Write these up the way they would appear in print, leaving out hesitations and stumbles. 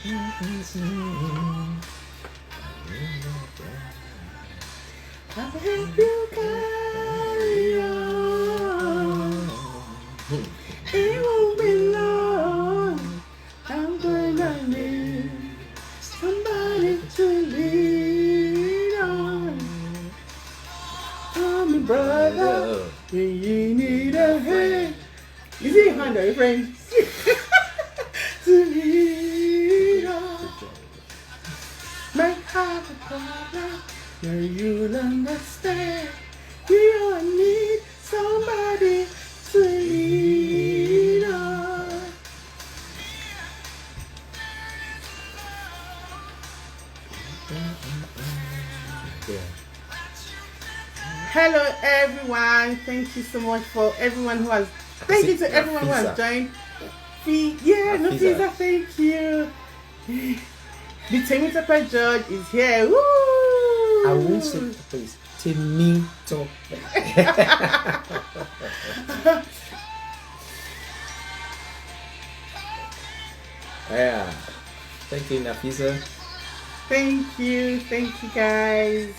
I hope you carry on. It won't be long. I'm gonna need somebody to lean on. Oh, my brother, you need a hand. You see, hand, your friend. To lean on. Might have a problem, but you'll understand. You need somebody to lean on. Hello, everyone. Thank you so much for everyone who has. Thank you to everyone who has joined. No pizza. Thank you. The Femi Tope George is here. Woo! I won't say please. Femi Tope. Yeah. Thank you, Nafisa. Thank you guys.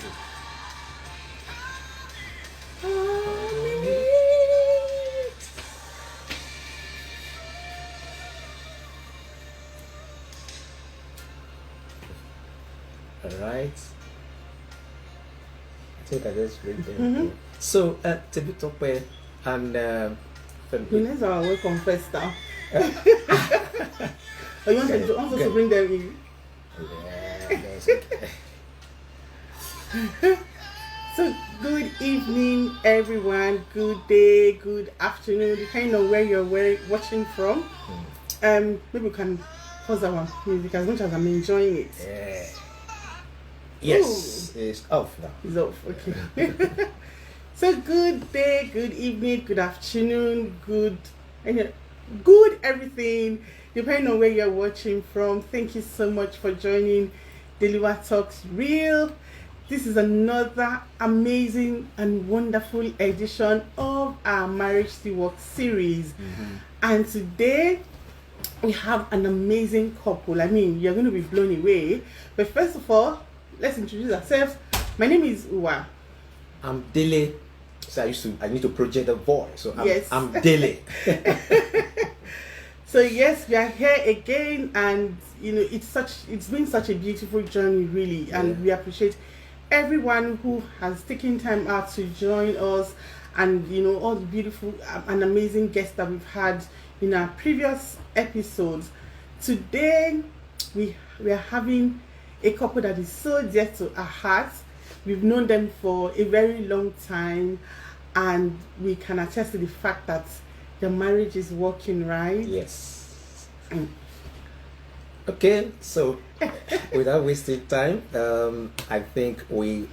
Alright. I think I just read them. So, Femi Tope and Let's welcome first now. You want to bring them in? Yeah, that's okay. So, good evening, everyone. Good day, good afternoon, depending on where you're watching from. Maybe we can pause our music as much as I'm enjoying it. Yeah. Yes, it's off now. It's off, okay. So, good day, good evening, good afternoon, good everything, depending on where you're watching from. Thank you so much for joining Dele Uwa Talks Real. This is another amazing and wonderful edition of our Marriage Still Works series. And today we have an amazing couple. I mean, you're going to be blown away. But first of all, let's introduce ourselves. My name is Uwa. I'm Dele. So I need to project the voice. So I'm Dele. So yes, we are here again, and it's been such a beautiful journey, really, and we appreciate everyone who has taken time out to join us, and all the beautiful and amazing guests that we've had in our previous episodes. Today we are having a couple that is so dear to our hearts. We've known them for a very long time, and we can attest to the fact that the marriage is working, right? Yes. Okay, so without wasting time, I think we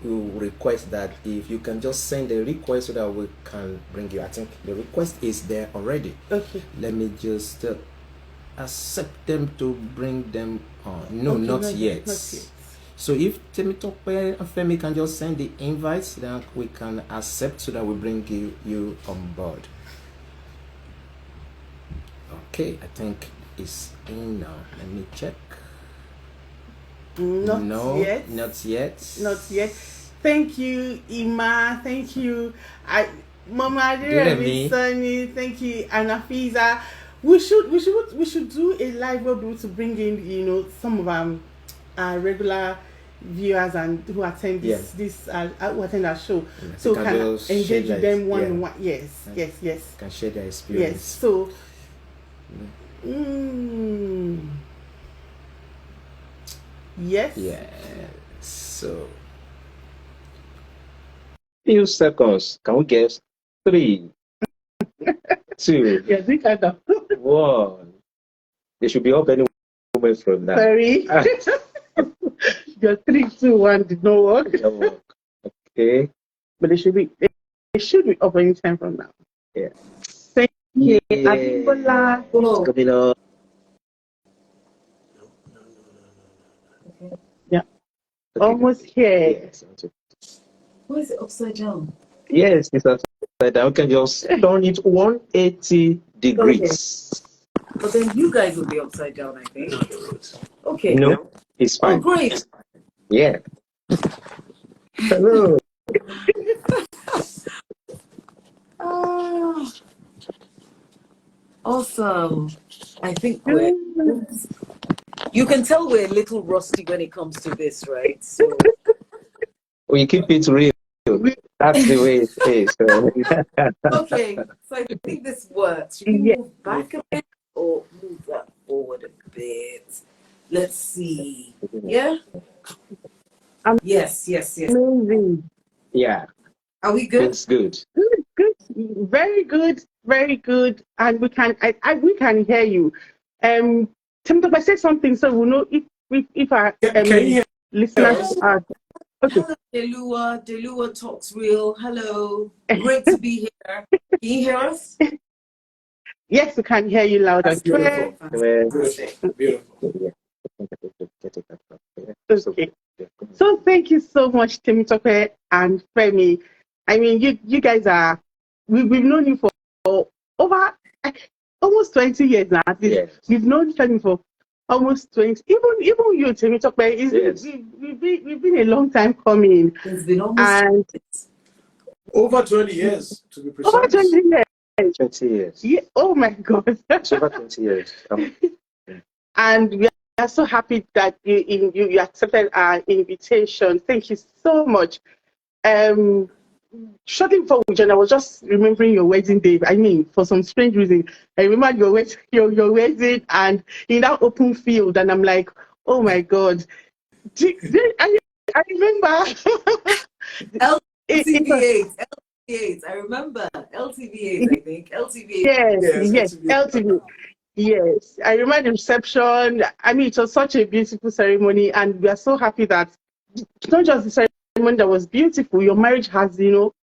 will request that if you can just send a request so that we can bring you. I think the request is there already. Okay. Let me just accept them to bring them on. No, Okay, not yet. Not yet. So if Femi Tope and Femi can just send the invites, then we can accept so that we bring you on board. Okay, I think it's in now. Let me check. Not yet. Not yet. Not yet. Thank you, Ima. Thank you, Mama Sunny. Thank you, Anafiza. We should do a live where we to bring in some of our regular viewers and who attend who attend our show, so can engage with them one on one. Yes. Can share their experience. Yes. So. Yes. Yeah. So. Few seconds. Can we guess? 3, 2, Yes, we kind of. 1. They should be up any moment from now. Sorry. Your 3, 2, 1 did not work. Okay. But they should be up any time from now. Yeah. Thank you. Abimbola. Coming up. Yeah. Okay. Almost here. Yes. Why is it upside down? Yes, it's upside down. We can just turn it 180 degrees. But then you guys will be upside down, I think. Okay. No, it's Oh, fine. great. Yeah. Hello. Ah, awesome. I think you can tell we're a little rusty when it comes to this, right? So We keep it real. That's the way it is. okay, so I think this works. Should we Yeah. move back a bit or move that forward a bit? Let's see. Yeah? Yes. Amazing. Yeah, Are we good? it's good. Good. Very good. Very good. And we can we can hear you. Tim, if I say something so we'll know if our Can you hear listeners are okay. Hello, Dele Uwa. Dele Uwa Talks Real. Hello. Great to be here. Can you hear us? Yes, we can hear you loud That's and clear. beautiful. Beautiful. Okay. So thank you so much, Femi Tope and Femi. I mean, you guys are we've known you for over almost 20 years now. Yes. We've known Femi for almost 20. Even you, Femi Tope, Yes. we've been a long time coming. It's been almost And Over 20 years, to be over precise. 20 years. 20 years. Yeah, oh my God. It's over 20 years. And we are so happy that you accepted our invitation. Thank you so much. Shortly before we joined, I was just remembering your wedding day. I mean, for some strange reason, I remember your wedding and in that open field, and I'm like, oh my God. I remember. LTV8. I remember LTV8. I think LTV8. Yes, LTV. Yes, I remember the reception. I mean, it was such a beautiful ceremony, and we are so happy that it's not just the ceremony that was beautiful. Your marriage has,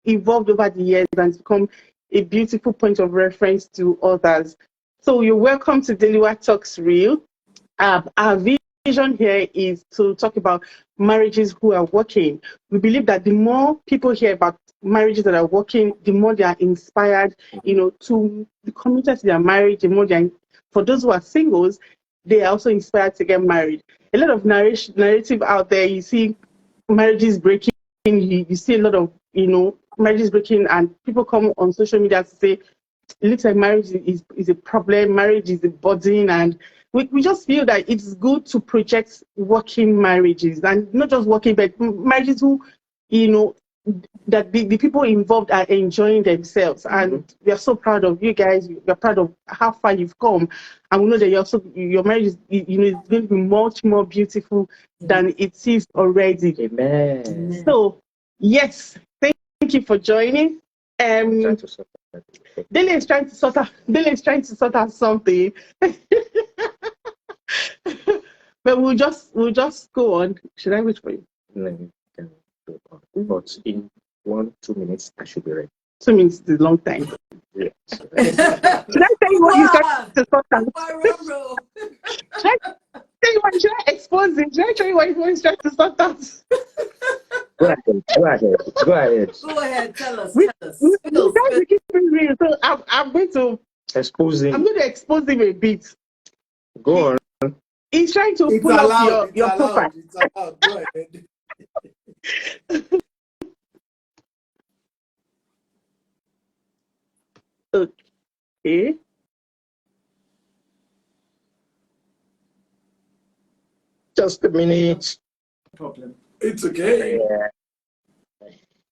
evolved over the years and become a beautiful point of reference to others. So you're welcome to Dele Uwa Talks Real. Our vision here is to talk about marriages who are working. We believe that the more people hear about marriages that are working, the more they are inspired, to be committed to their marriage, the more for those who are singles, they are also inspired to get married. A lot of narrative out there, you see marriages breaking, you see a lot of, marriages breaking, and people come on social media to say, it looks like marriage is a problem, marriage is a burden, and we just feel that it's good to project working marriages, and not just working, but marriages who, that the people involved are enjoying themselves. And we are so proud of you guys. We are proud of how far you've come, and we know that your marriage is, is going to be much more beautiful than it is already. Amen. So yes, thank you for joining. Dele is trying to sort out something. But we'll just go on. Should I wait for you? But in 1-2 minutes, I should be ready. 2 minutes is a long time. Yes. Should I tell you what he's trying to sort out? Should I expose him? Should I tell you what he's trying to sort out? Go ahead. Go ahead, tell us. We try to keep it real, so I'm going to expose him. I'm going to expose him a bit. Go on. He's trying to pull up your profile. It's allowed. Go ahead. Okay. Just a minute. No problem. It's okay. Yeah.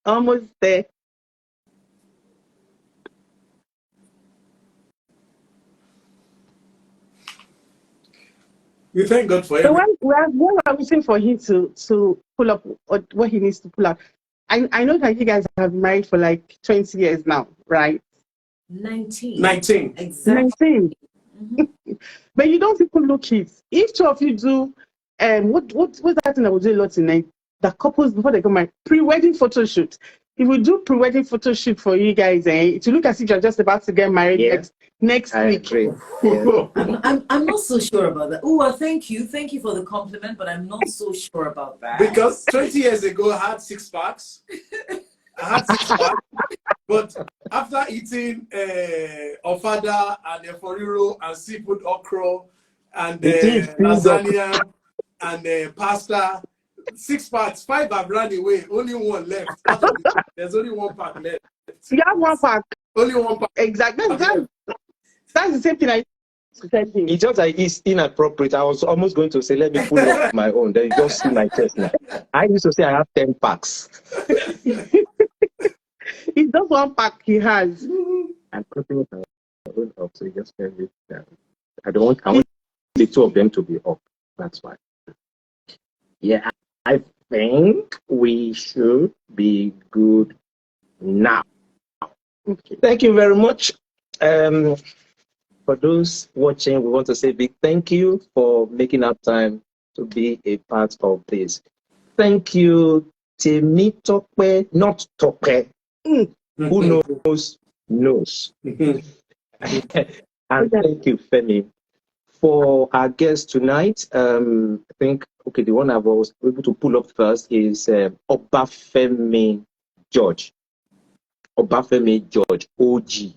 Almost there. We thank God for So everything. while we're waiting for him to pull up what he needs to pull up, I know that you guys have been married for like 20 years now, right? 19. 19. Exactly. 19. But you don't even look it. If two of you do, what's that thing that we do a lot in the couples before they get married? Pre-wedding photo shoot. If we do pre-wedding photo shoot for you guys, it will look as if you're just about to get married next I week. agree. Yeah. I'm not so sure about that. Oh, well, thank you for the compliment, but I'm not so sure about that. Because 20 years ago, I had 6 packs. I had 6 pack, but after eating ofada and eforiro and seafood okra and The thing filled up. lasagna and pasta, 6 packs, 5 have run away. Only one left. Out of there's only 1 pack left. You have 1 pack. Only 1 pack Exactly. left. That's the same thing I said to him. It's just like it's inappropriate. I was almost going to say, let me pull up my own. Then you just see my chest now. I used to say I have 10 packs. It's just 1 pack he has. I'm putting my own up, so you just tell me that I want the two of them to be up. That's why. Yeah, I think we should be good now. Okay. Thank you very much. For those watching, we want to say a big thank you for making up time to be a part of this. Thank you, Femi Tope, not Tope. Who knows, knows. And thank you, Femi. For our guest tonight, I think, okay, the one I was able to pull up first is Femi George. Femi George, OG,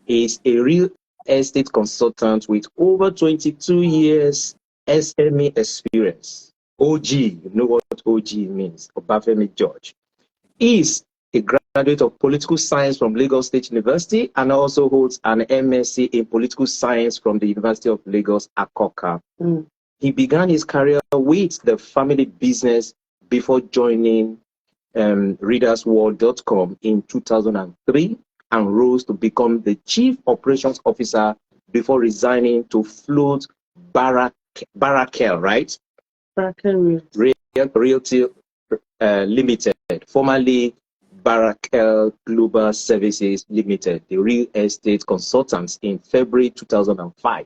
is a real estate consultant with over 22 years SME experience. OG, you know what OG means, Femi George. He is a graduate of political science from Lagos State University and also holds an MSc in political science from the University of Lagos, Akoka. He began his career with the family business before joining readersworld.com in 2003 and rose to become the chief operations officer before resigning to float Barakel, right? Barakel Realty Limited, formerly Barakel Global Services Limited, the real estate consultants, in February 2005.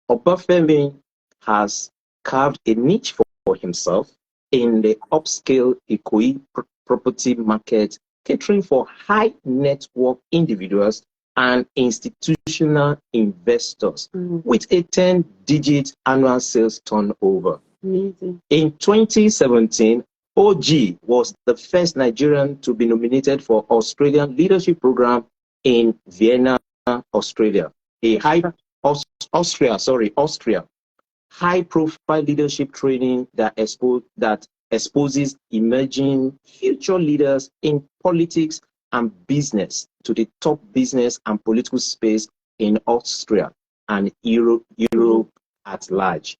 Femi has carved a niche for himself in the upscale Ikoyi property market, catering for high net worth individuals and institutional investors with a 10-digit annual sales turnover. Amazing. In 2017, OG was the first Nigerian to be nominated for Australian Leadership Program in Vienna, Australia. Austria. High-profile leadership training that exposes emerging future leaders in politics and business to the top business and political space in Austria and Europe at large.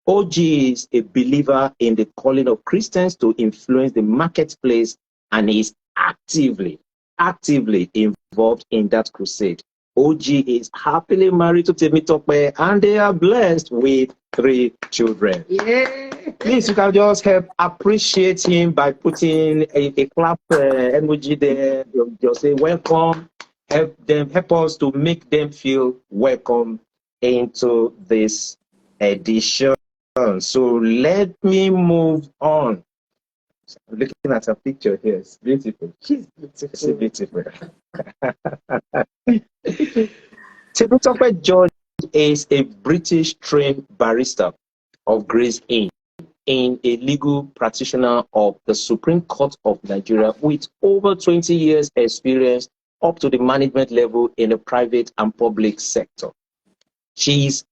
OG is a believer in the calling of Christians to influence the marketplace and is actively involved in that crusade. OG is happily married to Femi Tope and they are blessed with 3 children. Yeah. Please, you can just help appreciate him by putting a clap emoji there. Just say welcome. Help us to make them feel welcome into this edition. So let me move on. I'm looking at her picture here. It's beautiful. She's beautiful. Femi Tope George is a British trained barrister of Gray's Inn, a legal practitioner of the Supreme Court of Nigeria with over 20 years experience up to the management level in the private and public sector. She is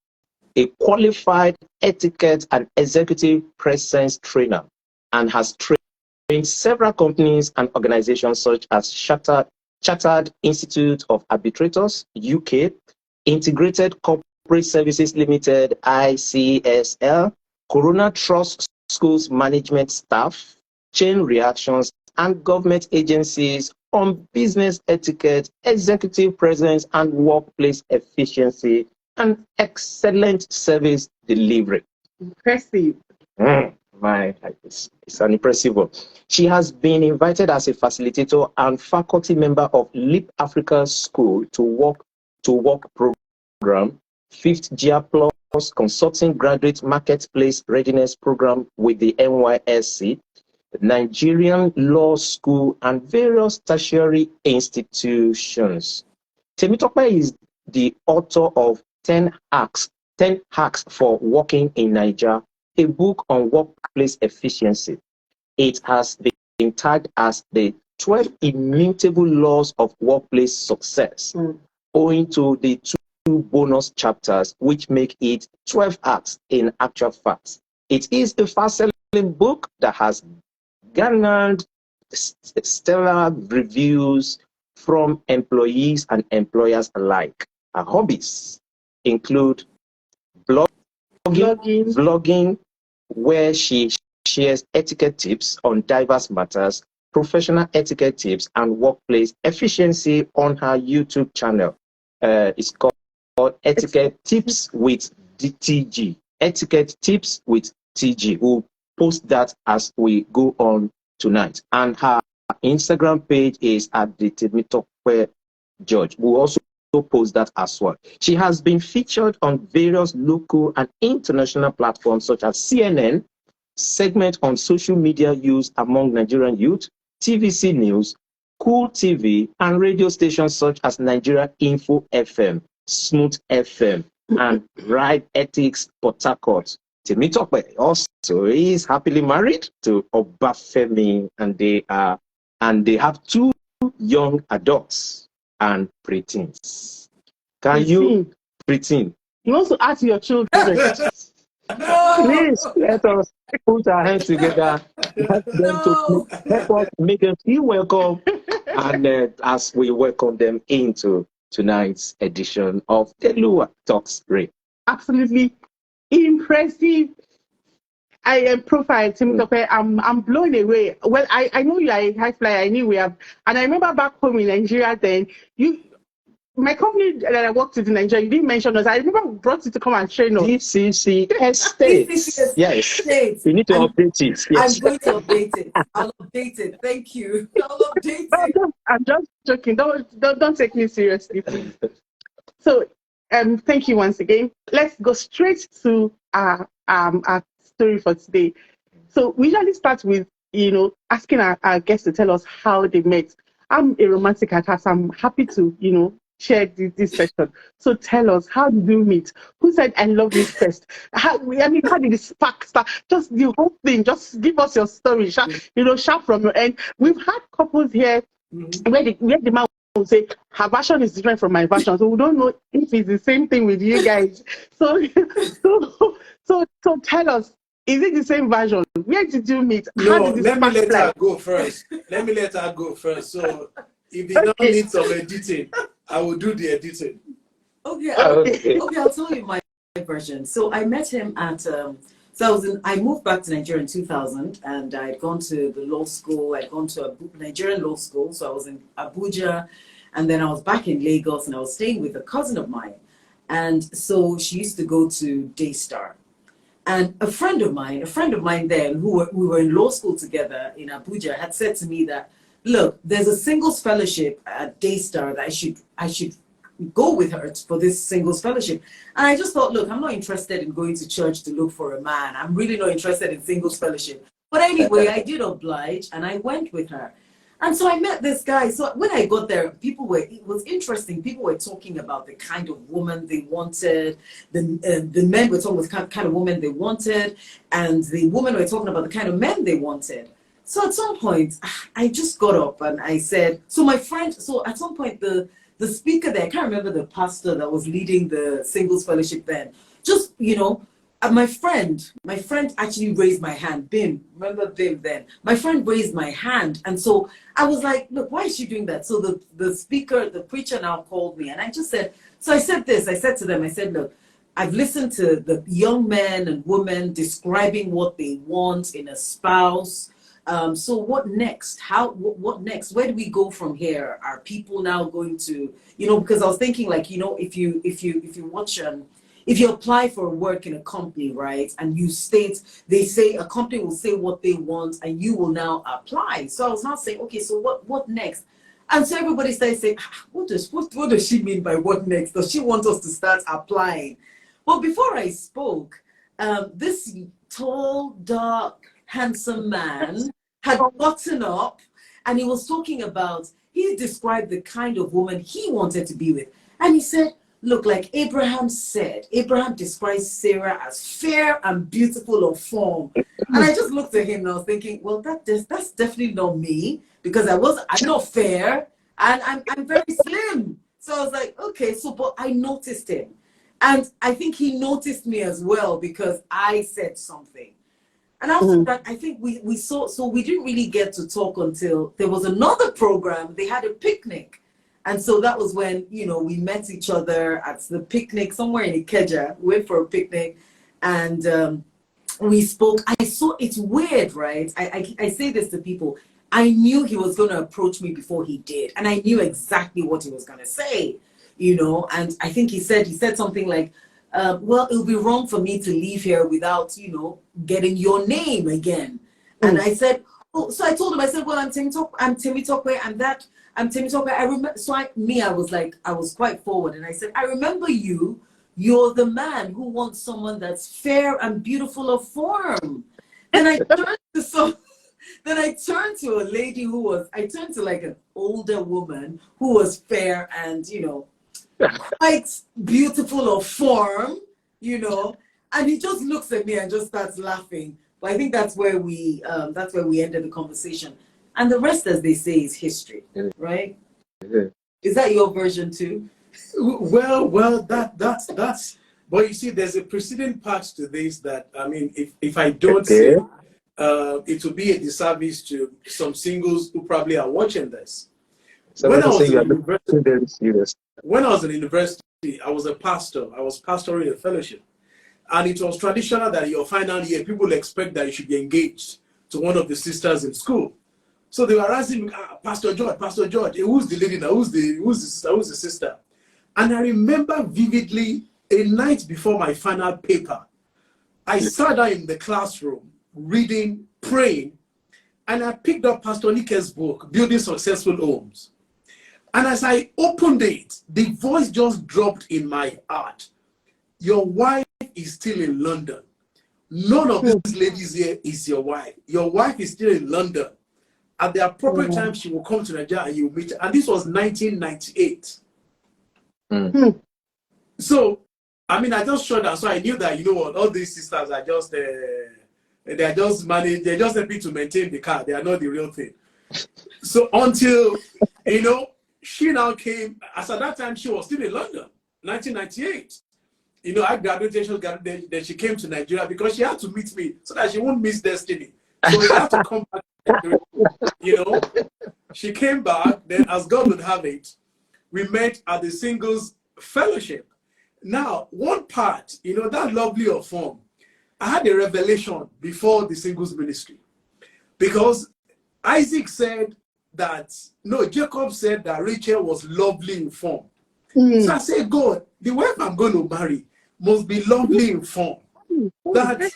a qualified etiquette and executive presence trainer and has trained several companies and organizations such as Chartered Institute of Arbitrators, UK, Integrated Corporate Services Limited, ICSL, Corona Trust Schools Management Staff, Chain Reactions, and government agencies on business etiquette, executive presence, and workplace efficiency, and excellent service delivery. Impressive. It's an impressive one. She has been invited as a facilitator and faculty member of Leap Africa School to work program, 5th GIA Plus Consulting Graduate Marketplace Readiness Program with the NYSC, the Nigerian Law School, and various tertiary institutions. Femi Tope is the author of 10 Hacks for Working in Nigeria, a book on workplace efficiency. It has been tagged as the 12 immutable laws of workplace success, owing to the two bonus chapters, which make it 12 acts in actual fact. It is a fast-selling book that has garnered stellar reviews from employees and employers alike. Her hobbies include vlogging, where she shares etiquette tips on diverse matters, professional etiquette tips, and workplace efficiency on her YouTube channel. It's called Etiquette Tips with TG. Etiquette Tips with TG. We'll post that as we go on tonight. And her Instagram page is at the Femi Tope George. We'll also post that as well. She has been featured on various local and international platforms such as CNN, segment on social media use among Nigerian youth, TVC News, Cool TV, and radio stations such as Nigeria Info FM, Smooth FM, and Ride Ethics Port Harcourt. Femi Tope also is happily married to Obafemi, and they have 2 young adults and preteens. Can you preteen? You want to ask your children? Please let us put our hands together, help them to help us make them feel welcome, and as we welcome them into tonight's edition of Dele Uwa Talks Ray. Absolutely impressive. I am profile Femi Tope. I'm blown away. Well, I know you are a high flyer. I knew we have, and I remember back home in Nigeria. Then my company that I worked with in Nigeria, you didn't mention us. I remember we brought you to come and train us. DCC Estates. Yes. You need to update it. Yes. I'm going to update it. I'll update it. Thank you. I'll update it. I'm just joking. Don't take me seriously, please. So, thank you once again. Let's go straight to our story for today. So we usually start with, asking our guests to tell us how they met. I'm a romantic at heart, so I'm happy to, share this session. So tell us, how did you meet? Who said I love you first? How did the spark start? Just the whole thing. Just give us your story. Sharp from your end. We've had couples here where the man will say her version is different from my version, so we don't know if it's the same thing with you guys. So tell us, is it the same version? Where did you meet? No, let me let her go first. So if they don't need some editing, I will do the editing. Okay, I'll tell you my version. So I met him at I moved back to Nigeria in 2000, and I'd gone to the law school. I'd gone to a Nigerian law school, so I was in Abuja, and then I was back in Lagos, and I was staying with a cousin of mine. And so she used to go to Daystar. And a friend of mine then, we were in law school together in Abuja, had said to me that, look, there's a singles fellowship at Daystar that I should go with her for this singles fellowship. And I just thought, look, I'm not interested in going to church to look for a man. I'm really not interested in singles fellowship. But anyway, I did oblige, and I went with her. And so I met this guy. So when I got there, it was interesting. People were talking about the kind of woman they wanted. The men were talking about the kind of woman they wanted. And the women were talking about the kind of men they wanted. So at some point, I just got up and I said, so at some point, the speaker there, I can't remember the pastor that was leading the singles fellowship then, just, my friend actually raised my hand. Bim, remember Bim then? My friend raised my hand. And so I was like, look, why is she doing that? So the speaker, the preacher now called me, and I just said, so I said to them, I said, look, I've listened to the young men and women describing what they want in a spouse. So what next? What next? Where do we go from here? Are people now going to, because I was thinking, like, if you watch if you apply for work in a company, right, and they say a company will say what they want, and you will now apply. So I was now saying, okay, so what next? And so everybody started saying, what does she mean by what next? Does she want us to start applying? Well, before I spoke, this tall, dark, handsome man had gotten up, and he was talking about, he described the kind of woman he wanted to be with. And he said, look, like Abraham said, Abraham describes Sarah as fair and beautiful of form. And I just looked at him and I was thinking, well, that's definitely not me, because I'm not fair and I'm very slim. So I was like, okay, so but I noticed him. And I think he noticed me as well because I said something. And after that, I think we saw, so we didn't really get to talk until there was another program. They had a picnic. And so that was when, you know, we met each other at the picnic somewhere in Ikeja. We went for a picnic and we spoke. I saw, it's weird, right? I say this to people. I knew he was going to approach me before he did. And I knew exactly what he was going to say, you know. And I think he said something like, well, it would be wrong for me to leave here without, you know, getting your name again. And I said, oh, so I told him, I said, well, I'm Femi Tope, I'm Femi Tope. I remember, so I was quite forward. And I said, I remember you. You're the man who wants someone that's fair and beautiful of form. And I turned to a lady I turned to like an older woman who was fair and, you know, quite beautiful of form, you know, and he just looks at me and just starts laughing. But I think that's where we ended the conversation. And the rest, as they say, is history, right? Is that your version too? Well, that's. But you see, there's a preceding part to this that, I mean, if I don't say, it will be a disservice to some singles who probably are watching this. So when I was in university, I was a pastor. I was pastoring a fellowship. And it was traditional that your final year, people expect that you should be engaged to one of the sisters in school. So they were asking me, Pastor George, who's the lady now? Who's the sister? And I remember vividly a night before my final paper, I sat down in the classroom, reading, praying, and I picked up Pastor Nike's book, Building Successful Homes. And as I opened it, the voice just dropped in my heart. Your wife is still in London. None of these ladies here is your wife. Your wife is still in London. At the appropriate time, she will come to Nigeria and you will meet her. And this was 1998. So, I mean, I just shut down. So I knew that, you know what, all these sisters are just, they're just happy to maintain the car. They are not the real thing. So until, you know, she now came, as at that time, she was still in London, 1998. You know, I graduated, then she came to Nigeria because she had to meet me so that she won't miss destiny. So she had to come back. You know, she came back, then as God would have it, we met at the singles fellowship. Now, one part, you know, that lovely of form, I had a revelation before the singles ministry. Because Isaac said that, no, Jacob said that Rachel was lovely in form. So I said, God, the wife I'm going to marry must be lovely in form. That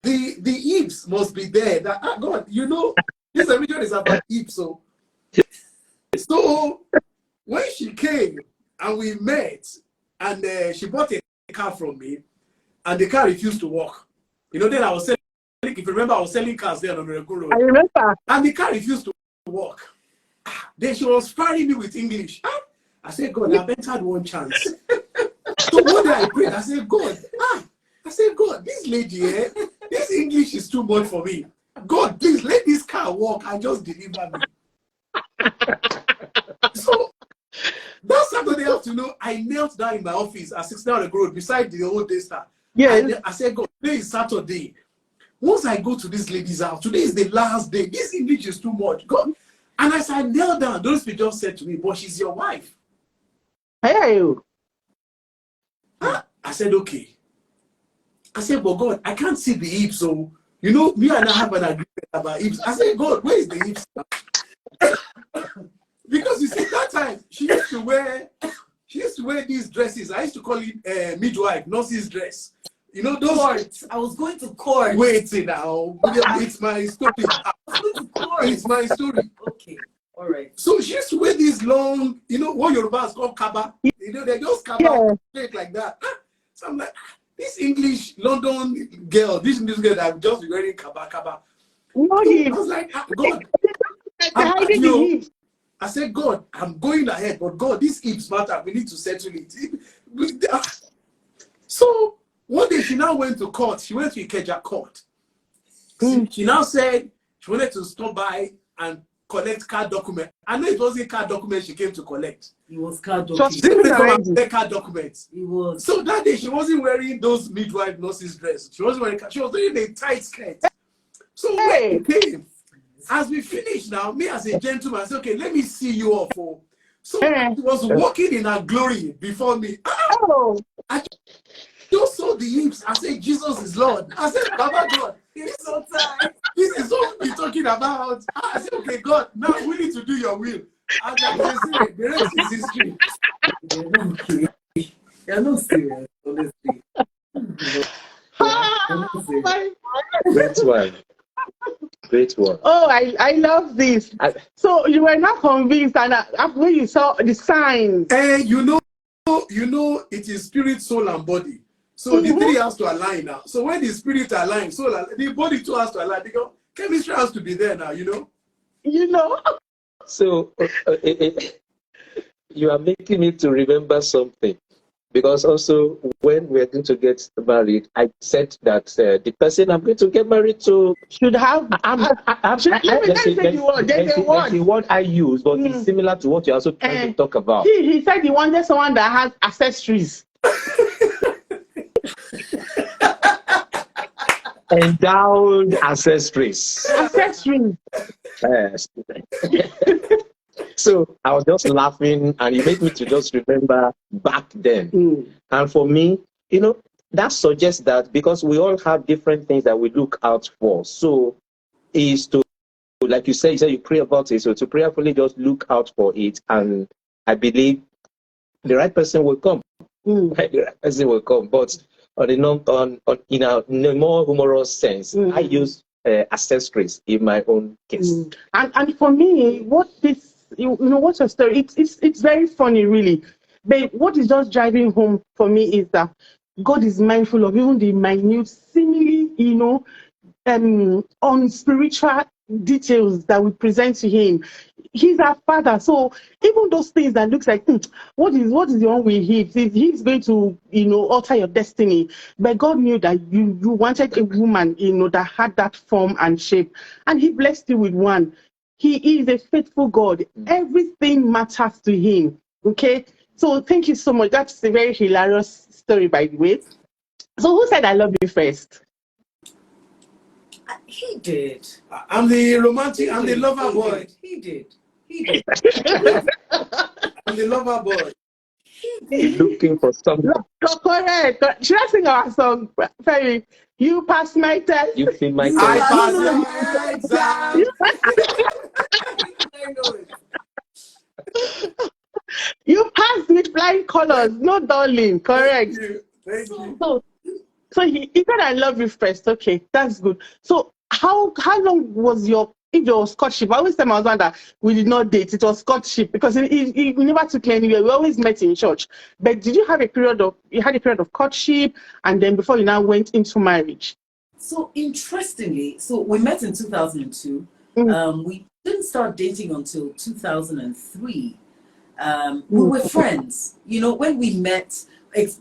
the hips must be there. That, God, you know, this religion is about hips. So when she came and we met, and she bought a car from me, and the car refused to work. You know, then I was selling, if you remember, I was selling cars there on Miracle Road. I remember. And the car refused to work. Then she was firing me with English. I said, God, I've entered one chance. So one day I prayed, I said, God, this lady, this English is too much for me. God, please let this car work and just deliver me. So that Saturday afternoon, I knelt down in my office at 69 Road beside the old Daystar. Yeah. I said, God, today is Saturday. Once I go to this lady's house, today is the last day. This English is too much. God. And as I knelt down, those people just said to me, but she's your wife. Hey. I said, okay. I said, but God, I can't see the hips. So, you know, me and I have an agreement about hips. I said, God, where is the hips? Because you see, that time, she used to wear these dresses. I used to call it midwife, nurse's dress. You know, those court. I was going to court. Wait now. It's my story. It's my story. Okay. All right. So she used to wear these long, you know, what Yorubas call kaba. You know, they just kaba straight like that. So I'm like, this English London girl, this English girl that I'm just wearing kaba. So I was like, God, I said, God, I'm going ahead, but God, these hips matter. We need to settle it. So one day she now went to court. She went to Ikeja court. She now said she wanted to stop by and collect car document. I know it wasn't car document she came to collect. It was car Just document. She didn't come already. and collect car documents. It was. So that day she wasn't wearing those midwife nurses dress. She wasn't wearing. She was wearing a tight skirt. So when we came, as we finished now, me as a gentleman, I said, okay, let me see you off. Oh. So she was walking in her glory before me. Oh. I just saw the hips. I said, Jesus is Lord. I said, Baba God, You're so tired. this is what we're talking about. I said, okay, God, now we need to do your will. And like they say, the rest is history. You're not serious, honestly. Great one. Great one. Oh, I love this. So you were not convinced, and after you saw the signs. You know, it is spirit, soul, and body. So the three has to align now. So when the spirit aligns, soul, the body too has to align. Because chemistry has to be there now. You know. You know. So you are making me to remember something. Because also, when we're going to get married, I said that the person I'm going to get married to should have. There's a word I use, but it's similar to what you're also trying to talk about. He said he wanted someone that has accessories. Endowed ancestries. Accessories. Yes. So I was just laughing, and it made me to just remember back then. And for me, you know, that suggests that because we all have different things that we look out for. So is to, like you said you pray about it. So to prayerfully just look out for it, and I believe the right person will come. The right person will come. But in a more humorous sense, I use accessories in my own case. And for me, what this, what's your story? It's very funny, really. But what is just driving home for me is that God is mindful of even the minute, seemingly, on spiritual details that we present to Him. He's our Father, so even those things that looks like what is the one we hit? He's going to alter your destiny. But God knew that you wanted a woman that had that form and shape, and He blessed you with one. He is a faithful God. Everything matters to Him. Okay, so thank you so much. That's a very hilarious story, by the way. So who said I love you first? He did. I'm the romantic. I'm the lover boy. He did. I'm the lover boy. He's looking for something. Correct. Should I sing our song, Femi? You pass my test. You feel my I test. pass my exam. I know it. You passed with flying colors. No darling. Correct. Thank you. So he said I love you first. Okay, that's good. So how long was your courtship? I always tell my husband that we did not date. It was courtship because we never took anywhere. We always met in church. But did you have a period of courtship, and then before you now went into marriage? So interestingly, we met in 2002. We didn't start dating until 2003. We were friends. When we met,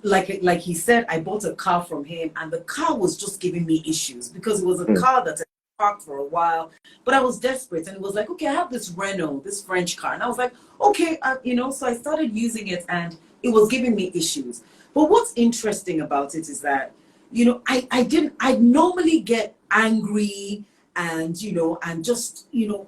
like he said, I bought a car from him, and the car was just giving me issues because it was a car that I parked for a while, but I was desperate, and it was like, okay, I have this Renault, this French car, and I was like, okay, so I started using it, and it was giving me issues. But what's interesting about it is that, I normally get angry and, and just,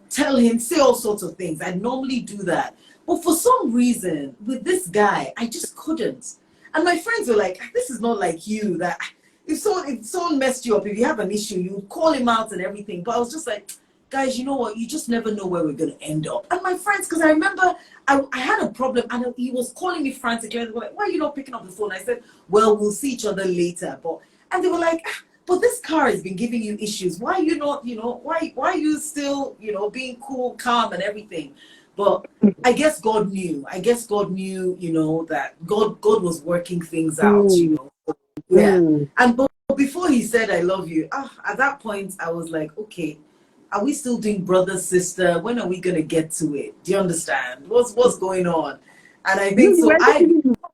tell him, say all sorts of things. I normally do that. But for some reason, with this guy, I just couldn't. And my friends were like, this is not like you, that if someone messed you up, if you have an issue, you call him out and everything. But I was just like, guys, you know what? You just never know where we're going to end up. And my friends, because I remember I had a problem, and he was calling me frantically. And they were like, why are you not picking up the phone? I said, well, we'll see each other later. And they were like, but this car has been giving you issues. Why are you not, why are you still, being cool, calm and everything? But I guess God knew. That God was working things out, Yeah. But before he said, I love you, at that point, I was like, okay, are we still doing brother, sister? When are we going to get to it? Do you understand? What's going on? And I think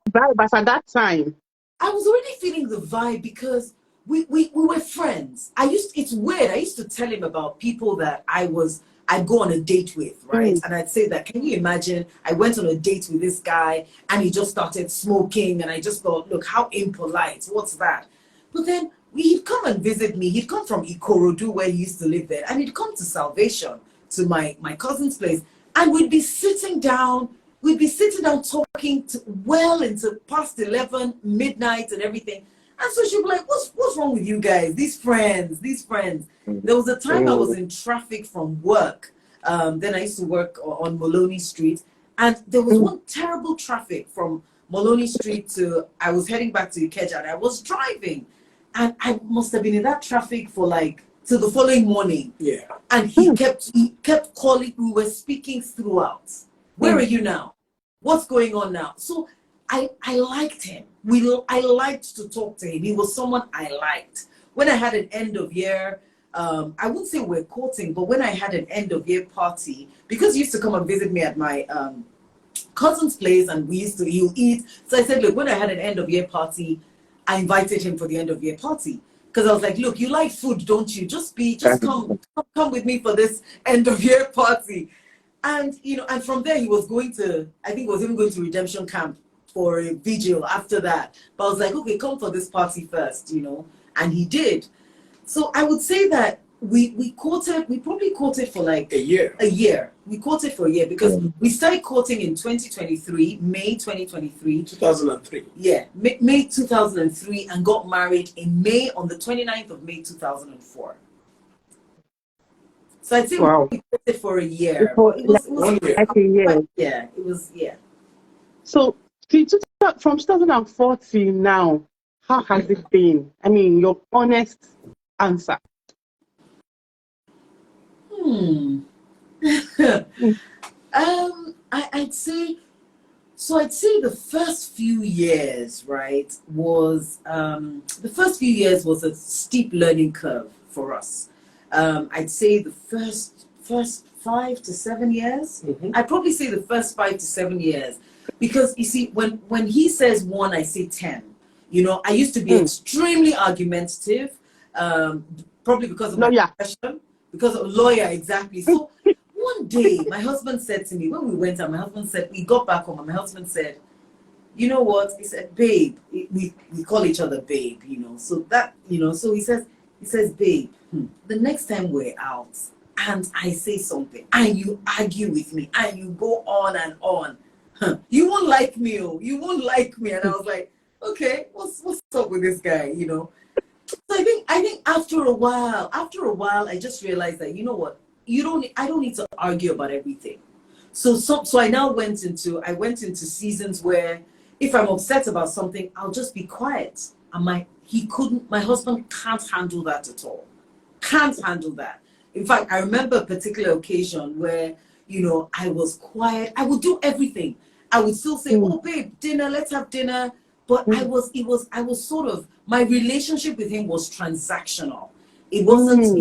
vibe as at that time? I was already feeling the vibe because we were friends. It's weird. I used to tell him about people that I'd go on a date with, right? And I'd say that, can you imagine? I went on a date with this guy and he just started smoking, and I just thought, look, how impolite. What's that? But then he'd come and visit me. He'd come from Ikorodu, where he used to live there, and he'd come to Salvation, to my cousin's place, and we'd be sitting down talking well into past 11, midnight and everything. And so she'd be like, what's wrong with you guys? These friends. There was a time I was in traffic from work. Then I used to work on Maloney Street. And there was one terrible traffic from Maloney Street I was heading back to Ikeja, and I was driving. And I must have been in that traffic for till the following morning. Yeah. And he kept calling. We were speaking throughout. Where are you now? What's going on now? So I liked him. I liked to talk to him. He was someone I liked. When I had an end of year, I wouldn't say we're courting, but when I had an end of year party, because he used to come and visit me at my cousin's place, and he'll eat. So I said, look, when I had an end of year party, I invited him for the end of year party. Because I was like, look, you like food, don't you? Just come with me for this end of year party. And, and from there he was going to, I think he was even going to Redemption Camp for a vigil after that. But I was like, okay, come for this party first, and he did. So I would say that we probably courted for a year. We courted for a year because we started courting in 2023, May 2023. 2003. Yeah, May 2003, and got married on the 29th of May 2004. So I'd say we courted for a year. It was 1 year. Like a year. Yeah, it was, yeah. So from 2004 till now, how has it been? I mean, your honest answer. I'd say the first few years, right, was a steep learning curve for us. I'd say the first 5 to 7 years. I'd probably say the first 5 to 7 years, because you see, when he says 1, I say 10. I used to be extremely argumentative, probably because of my profession, because of lawyer, exactly. So one day, my husband said to me, when we went out, we got back home, and my husband said, you know what? He said, babe, we call each other babe, so that, so he says, babe, the next time we're out and I say something and you argue with me and you go on and on, you won't like me, you won't like me. And I was like, okay, what's up with this guy, So I think after a while, I just realized that, you know what, I don't need to argue about everything. So I now went into seasons where if I'm upset about something, I'll just be quiet. And my husband can't handle that at all. Can't handle that. In fact, I remember a particular occasion where, I was quiet. I would do everything. I would still say, oh babe, dinner, let's have dinner. But I was sort of, my relationship with him was transactional. It wasn't,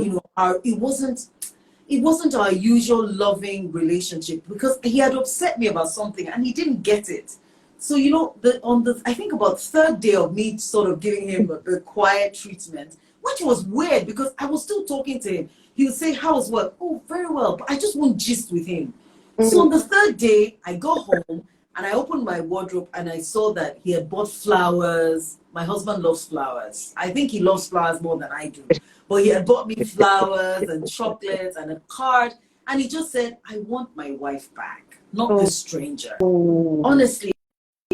it wasn't our usual loving relationship, because he had upset me about something and he didn't get it. So, I think about third day of me sort of giving him a quiet treatment, which was weird because I was still talking to him. He would say, how's work? Oh, very well. But I just won't gist with him. So on the third day, I got home and I opened my wardrobe and I saw that he had bought flowers. My husband loves flowers. I think he loves flowers more than I do. But he had bought me flowers and chocolates and a card. And he just said, I want my wife back, not this stranger. Honestly.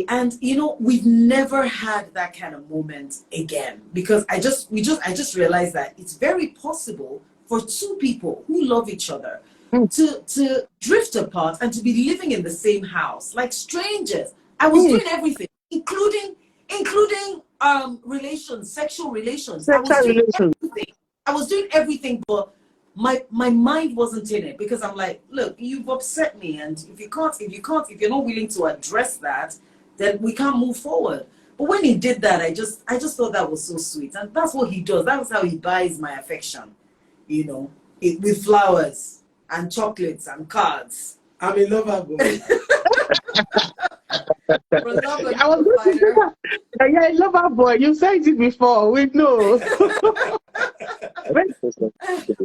And we've never had that kind of moment again, because I just realized that it's very possible for two people who love each other to drift apart and to be living in the same house like strangers. I was doing everything, including relations, sexual relations. I was doing everything, but my mind wasn't in it, because I'm like, look, you've upset me, and if you're not willing to address that, then we can't move forward. But when he did that, I just thought that was so sweet. And that's what he does. That's how he buys my affection, with flowers and chocolates and cards. I'm in love, boy. From love I was going to say that. Yeah, I love our boy. You said it before. We know.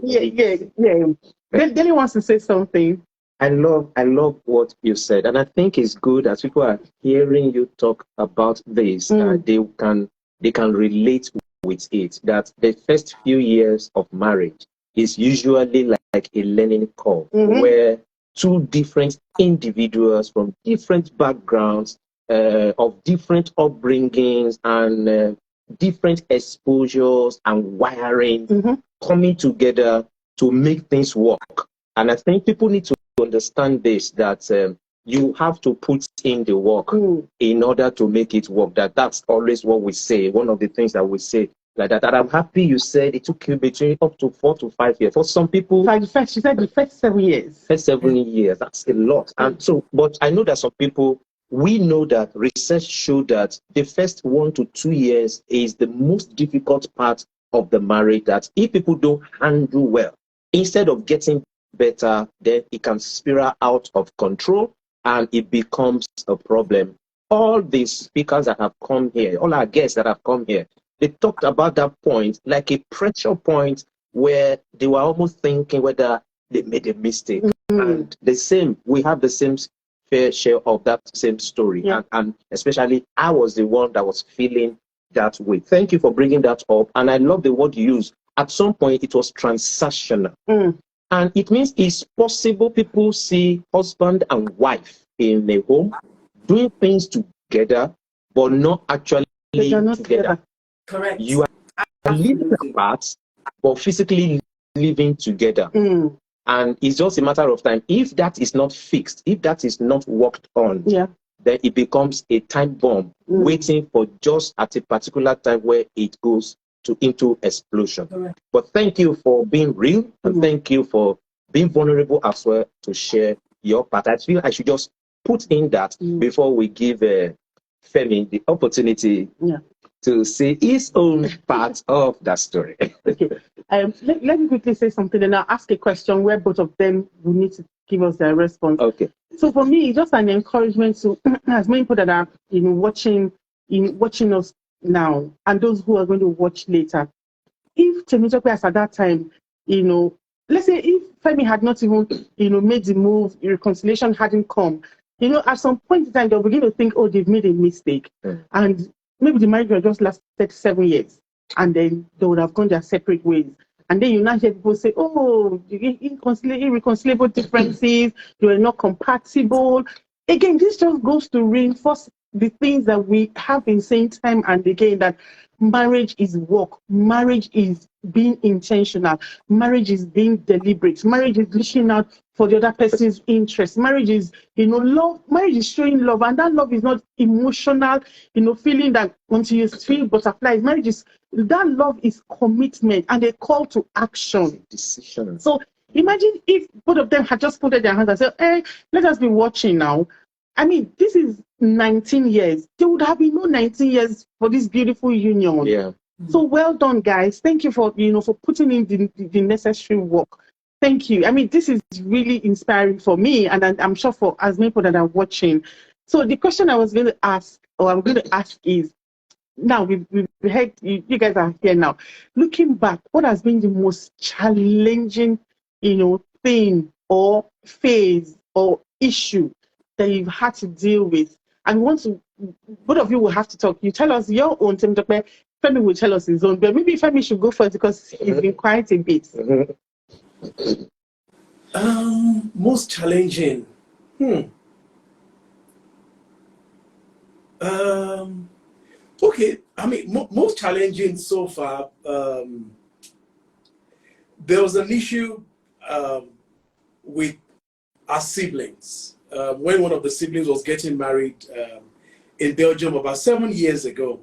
yeah. Dele wants to say something. I love what you said, and I think it's good as people are hearing you talk about this, they can relate with it. That the first few years of marriage is usually like a learning curve, where two different individuals from different backgrounds, of different upbringings and different exposures and wiring coming together to make things work. And I think people need to understand this, that you have to put in the work in order to make it work. That's always what we say. One of the things that we say like that. And I'm happy you said it took you between up to 4 to 5 years. For some people, she said the first 7 years. First 7 years, that's a lot. And so, but I know that some people, we know that research showed that the first 1 to 2 years is the most difficult part of the marriage, that if people don't handle well, instead of getting better, then it can spiral out of control and it becomes a problem. All the speakers that have come here, all our guests that have come here, they talked about that point like a pressure point where they were almost thinking whether they made a mistake. And the same, we have the same fair share of that same story. Yeah. And especially I was the one that was feeling that way. Thank you for bringing that up. And I love the word you use. At some point, it was transactional. And it means it's possible people see husband and wife in a home doing things together, but not actually together. Correct. You are living apart, but physically living together. And it's just a matter of time. If that is not fixed, if that is not worked on, then it becomes a time bomb waiting for just at a particular time where it goes into explosion. Correct. But thank you for being real, and thank you for being vulnerable as well to share your part. I feel I should just put in that before we give Femi the opportunity to say his own part of that story. Okay. Let me quickly say something, and I'll ask a question where both of them will need to give us their response. Okay. So for me, it's just an encouragement to as many people that are watching us now, and those who are going to watch later. If Femi Tope at that time, let's say if Femi had not even made the move, reconciliation hadn't come, at some point in time they'll begin to think, oh, they've made a mistake, and maybe the marriage would just lasted 7 years, and then they would have gone their separate ways. And then you now hear people say, oh, irreconcilable differences, they were not compatible. Again, this just goes to reinforce the things that we have been saying time and again, that marriage is work, marriage is being intentional, marriage is being deliberate, marriage is looking out for the other person's interest, marriage is love, marriage is showing love, and that love is not emotional, feeling that until you feel butterflies. Marriage is, that love is commitment and a call to action, Decision. So imagine if both of them had just put their hands and said, hey, let us be watching now. I mean, this is 19 years. There would have been no 19 years for this beautiful union. Yeah. So well done, guys. Thank you for for putting in the necessary work. Thank you. I mean, this is really inspiring for me, and I'm sure for as many people that are watching. So the question I was going to ask, or I'm going to ask, is now we've heard you guys are here now. Looking back, what has been the most challenging, thing or phase or issue that you've had to deal with? And both of you will have to talk. You tell us your own, Femi will tell us his own, but maybe Femi should go first because he's been quiet a bit. Most challenging. Okay, I mean, most challenging so far. There was an issue with our siblings. When one of the siblings was getting married in Belgium about 7 years ago.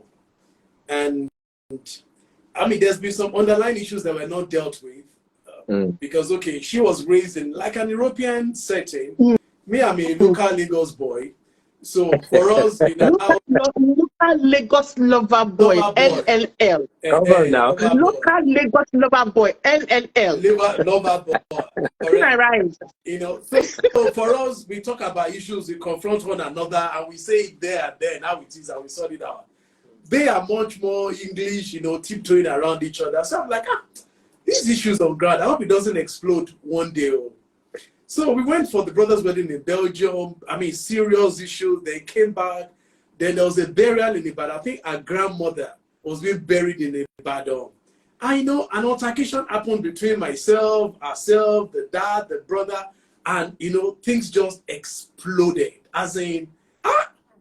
And I mean, there's been some underlying issues that were not dealt with because, okay, she was raised in like an European setting. Me, I'm a local Lagos boy. So for us, you know, Local Lagos lover boy, lover boy, LLL. Come on now. lover boy, Local Lagos lover boy, LLL. lover boy, Did I correct. rhyme? You know, so for us, we talk about issues, we confront one another, and we say it there and then how it is, and we sort it out. They are much more English, you know, tiptoeing around each other. So I'm like, these issues on ground, I hope it doesn't explode one day. So we went for the brother's wedding in Belgium. I mean, serious issue. They came back. Then there was a burial in Ibadan. I think our grandmother was being buried in Ibadan. I know an altercation happened between myself, ourselves, the dad, the brother, and, you know, things just exploded. As in,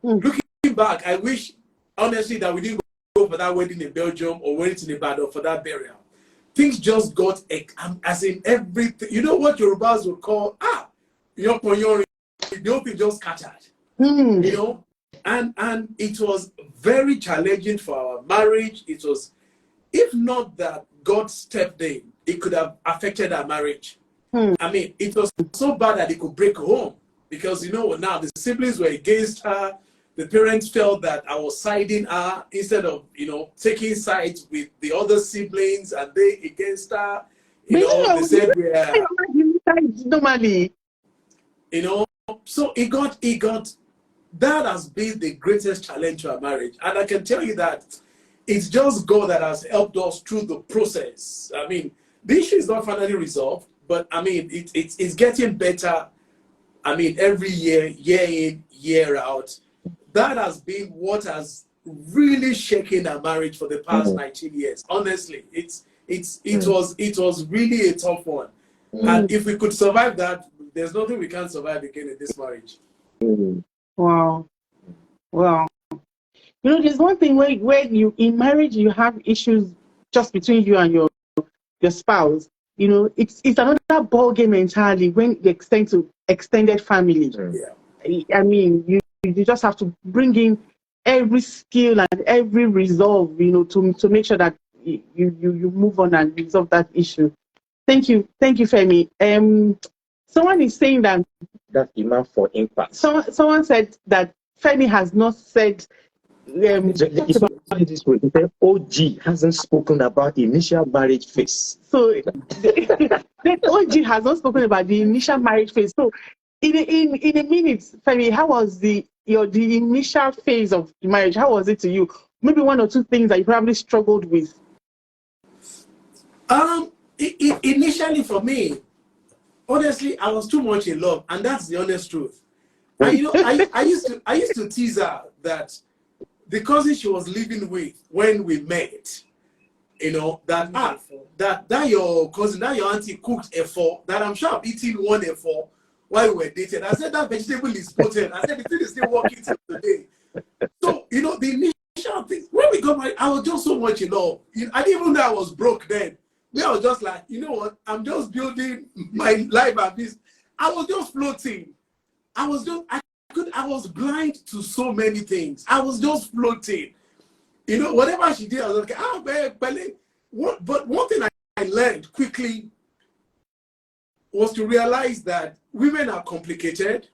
looking back, I wish, honestly, that we didn't go for that wedding in Belgium or went in Ibadan for that burial. Things just got, as in everything, you know what Yorubas would call, the whole thing just scattered, you know? And it was very challenging for our marriage. It was, if not that God stepped in, it could have affected our marriage. I mean, it was so bad that it could break home because, you know, now the siblings were against her. The parents felt that I was siding her instead of, you know, taking sides with the other siblings and they against her. You know, they said we are, normally. You know, so it got, that has been the greatest challenge to our marriage. And I can tell you that it's just God that has helped us through the process. I mean, the issue is not finally resolved, but I mean, it's getting better. I mean, every year, year in, year out. That has been what has really shaken our marriage for the past 19 years. Honestly, it was really a tough one. And if we could survive that, there's nothing we can't survive again in this marriage. Wow. Wow. You know, there's one thing where you in marriage you have issues just between you and your spouse. You know, it's another ball game entirely when it extends to extended family. Yeah. I mean, you just have to bring in every skill and every resolve, you know, to make sure that you move on and resolve that issue. Thank you, Femi. Someone is saying that that's enough for impact. Someone said that Femi has not said. This way, OG hasn't spoken about the initial marriage phase. So the OG has not spoken about the initial marriage phase. So in a minute, Femi, how was the initial phase of the marriage? How was it to you? Maybe one or two things that you probably struggled with. Initially for me, honestly, I was too much in love, and that's the honest truth. And you know, I used to tease her that the cousin she was living with when we met, you know, that your cousin, that your auntie cooked efo, that I'm sure I'm eating one efo while we were dating. I said that vegetable is potent. I said the thing is still working till today. So, you know, the initial thing, when we got married, I was just so much in love. I didn't even know I was broke then. I was just like, you know what? I'm just building my life and this. I was just floating. I was blind to so many things. I was just floating. You know, whatever she did, I was like, babe. But one thing I learned quickly was to realize that women are complicated,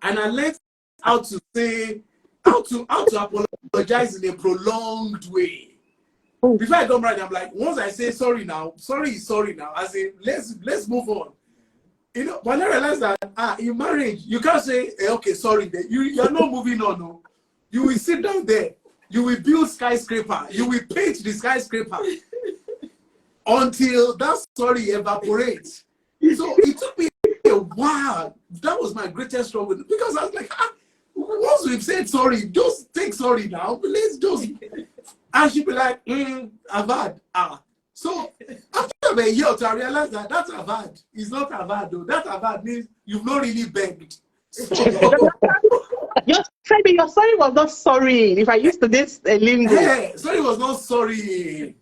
and I learned how to apologize in a prolonged way. Before I got married, I'm like, once I say sorry now, sorry is sorry now. I say, let's move on. You know, when I realized that in marriage, you can't say, okay, sorry, you're not moving on. No. You will sit down there, you will build skyscraper, you will paint the skyscraper until that sorry evaporates. So it took me a while. That was my greatest struggle because I was like, once we've said sorry, just take sorry now. Let's just. And she'd be like, I've had. So after a year or two, I realized that that's Avad. It's not Avad though. That Avad means you've not really begged. So, your sorry was not sorry. If I used to this lingo. Hey, sorry was not sorry.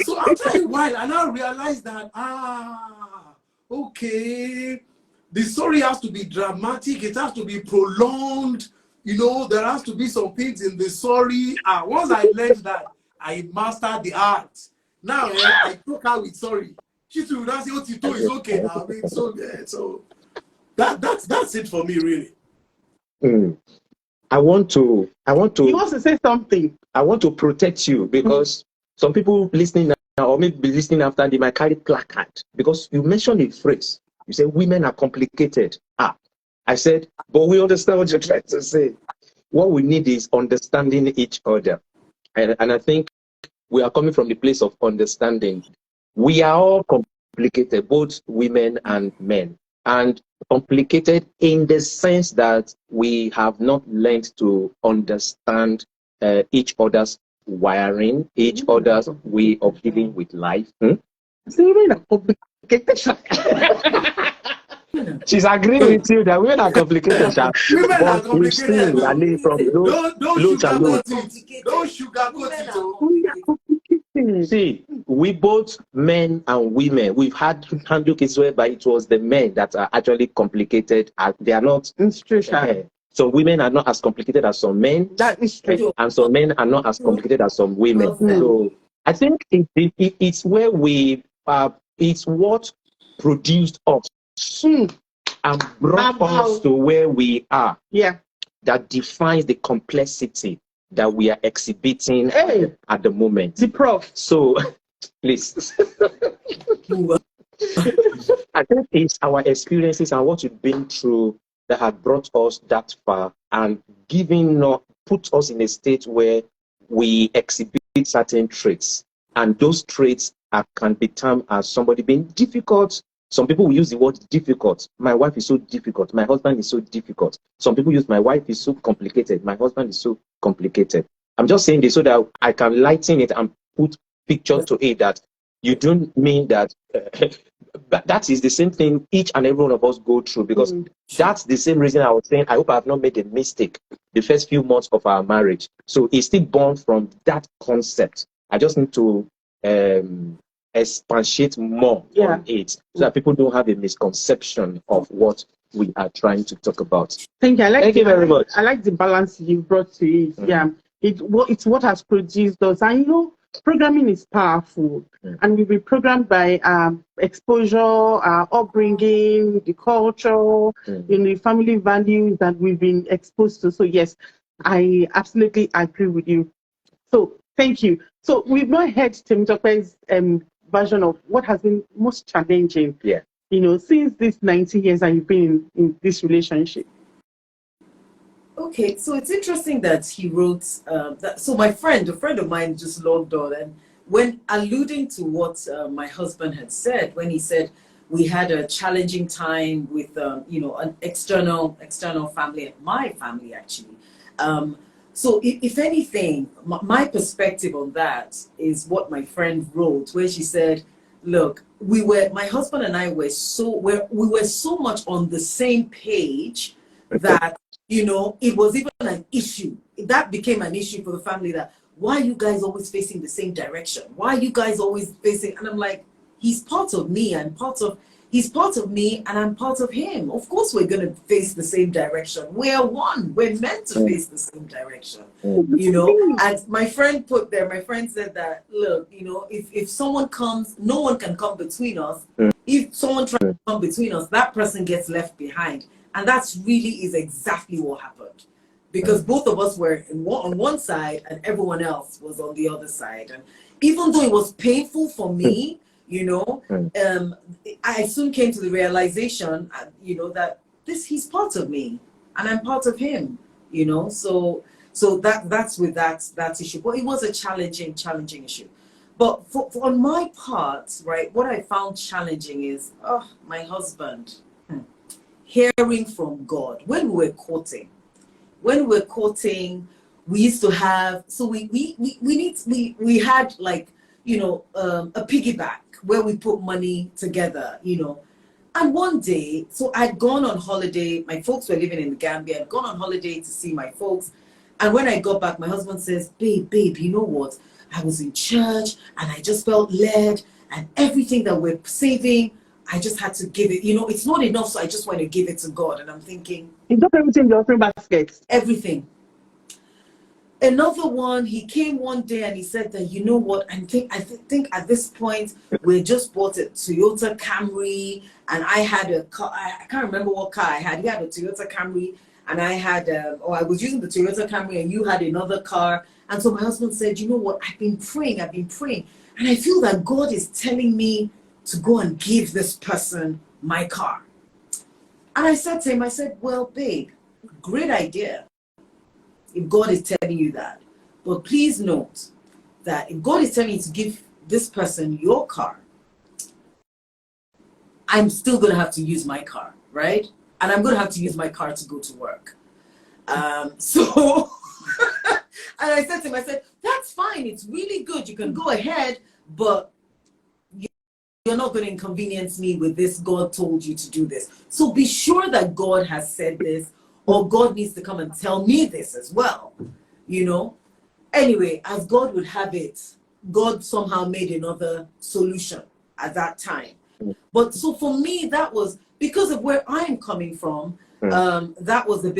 So after a while, I now realized that, okay, the story has to be dramatic. It has to be prolonged. You know, there has to be some things in the story. Once I learned that, I mastered the art. Now, I took her with sorry. She too, that's it, Tito is okay now. I mean, so that's it for me, really. I want to He wants to say something. I want to protect you because some people listening now or maybe listening after, they might carry placard because you mentioned a phrase. You say women are complicated. I said, but we understand what you're trying to say. What we need is understanding each other. And I think we are coming from the place of understanding. We are all complicated, both women and men. And complicated in the sense that we have not learned to understand each other's wiring, each other's way of dealing with life. So women are complicated. She's agreeing with you that women are complicated. Women are But we've complicated. seen, I mean, from low Don't to low. sugarcoat it. Don't sugarcoat it. We are complicated. See, we both men and women, we've had handle cases whereby it was the men that are actually complicated. They are not. It's true, Sha. So women are not as complicated as some men. That is true. And some men are not as complicated as some women. So I think it's where we it's what produced us and brought us to where we are. Yeah. That defines the complexity that we are exhibiting at the moment. The prof. So please. I think it's our experiences and what we've been through that have brought us that far and put us in a state where we exhibit certain traits. And those traits can be termed as somebody being difficult. Some people will use the word difficult. My wife is so difficult. My husband is so difficult. Some people use my wife is so complicated. My husband is so complicated. I'm just saying this so that I can lighten it and put pictures to it that you don't mean that that is the same thing each and every one of us go through, because that's the same reason I was saying I hope I have not made a mistake the first few months of our marriage. So it's still born from that concept. I just need to expatiate more on it so that people don't have a misconception of what we are trying to talk about. Thank you. Thank you very much. I like the balance you brought to it. Yeah, it's what has produced us. And you know, programming is powerful, and we've been programmed by exposure, upbringing, the culture, the family values that we've been exposed to. So yes, I absolutely agree with you. So thank you. So we've not heard Femi Tope's version of what has been most challenging. Yeah. You know, since this 19 years that you've been in this relationship. Okay, so it's interesting that he wrote that. So a friend of mine just logged on, and when alluding to what my husband had said, when he said we had a challenging time with an external family, my family actually. So if anything, my perspective on that is what my friend wrote, where she said, look, my husband and I were so much on the same page that, it was even an issue. That became an issue for the family, that why are you guys always facing the same direction? Why are you guys always facing? And I'm like, he's part of me and he's part of me and I'm part of him. Of course we're going to face the same direction. We're one. We're meant to face the same direction. And my friend said that, look, if someone comes, no one can come between us. If someone tries to come between us, that person gets left behind. And that's really is exactly what happened. Because both of us were on one side and everyone else was on the other side. And even though it was painful for me, I soon came to the realization, that he's part of me and I'm part of him, so that's with that issue. But it was a challenging issue. But for on my part, right, what I found challenging is, my husband, hearing from God. When we were courting, we used to have, so we had like, a piggyback where we put money together, And one day, so I'd gone on holiday. My folks were living in the Gambia. I'd gone on holiday to see my folks. And when I got back, my husband says, babe, you know what? I was in church and I just felt led, and everything that we're saving, I just had to give it. It's not enough, so I just want to give it to God. And I'm thinking, you got everything in the offering basket. Everything. Another one, he came one day and he said that, you know what, I think at this point, we just bought a Toyota Camry, and I had a car, I can't remember what car I had. He had a Toyota Camry, and I had, or I was using the Toyota Camry, and you had another car. And so my husband said, you know what, I've been praying, and I feel that God is telling me to go and give this person my car. And I said to him, I said, well, babe, great idea if God is telling you that. But please note that if God is telling you to give this person your car, I'm still going to have to use my car, right? And I'm going to have to use my car to go to work. So, and I said to him, I said, that's fine. It's really good. You can go ahead, but you're not going to inconvenience me with this. God told you to do this. So be sure that God has said this, or God needs to come and tell me this as well, you know? Anyway, as God would have it, God somehow made another solution at that time. But so for me, that was because of where I'm coming from. That was a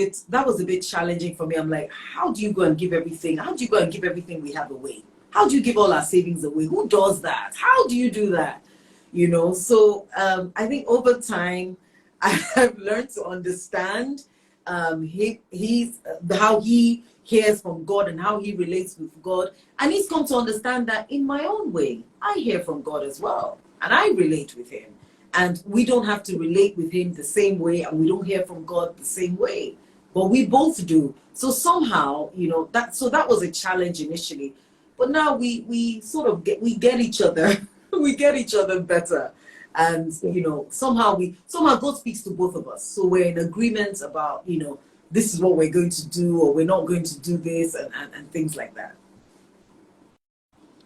bit challenging for me. I'm like, how do you go and give everything? How do you go and give everything we have away? How do you give all our savings away? Who does that? How do you do that? You know, so I think over time, I have learned to understand how he hears from God and how he relates with God. And he's come to understand that in my own way, I hear from God as well. And I relate with him. And we don't have to relate with him the same way, and we don't hear from God the same way. But we both do. So somehow, you know, that was a challenge initially. But now we sort of get each other. We get each other better. And, you know, somehow God speaks to both of us. So we're in agreement about, you know, this is what we're going to do, or we're not going to do this, and things like that.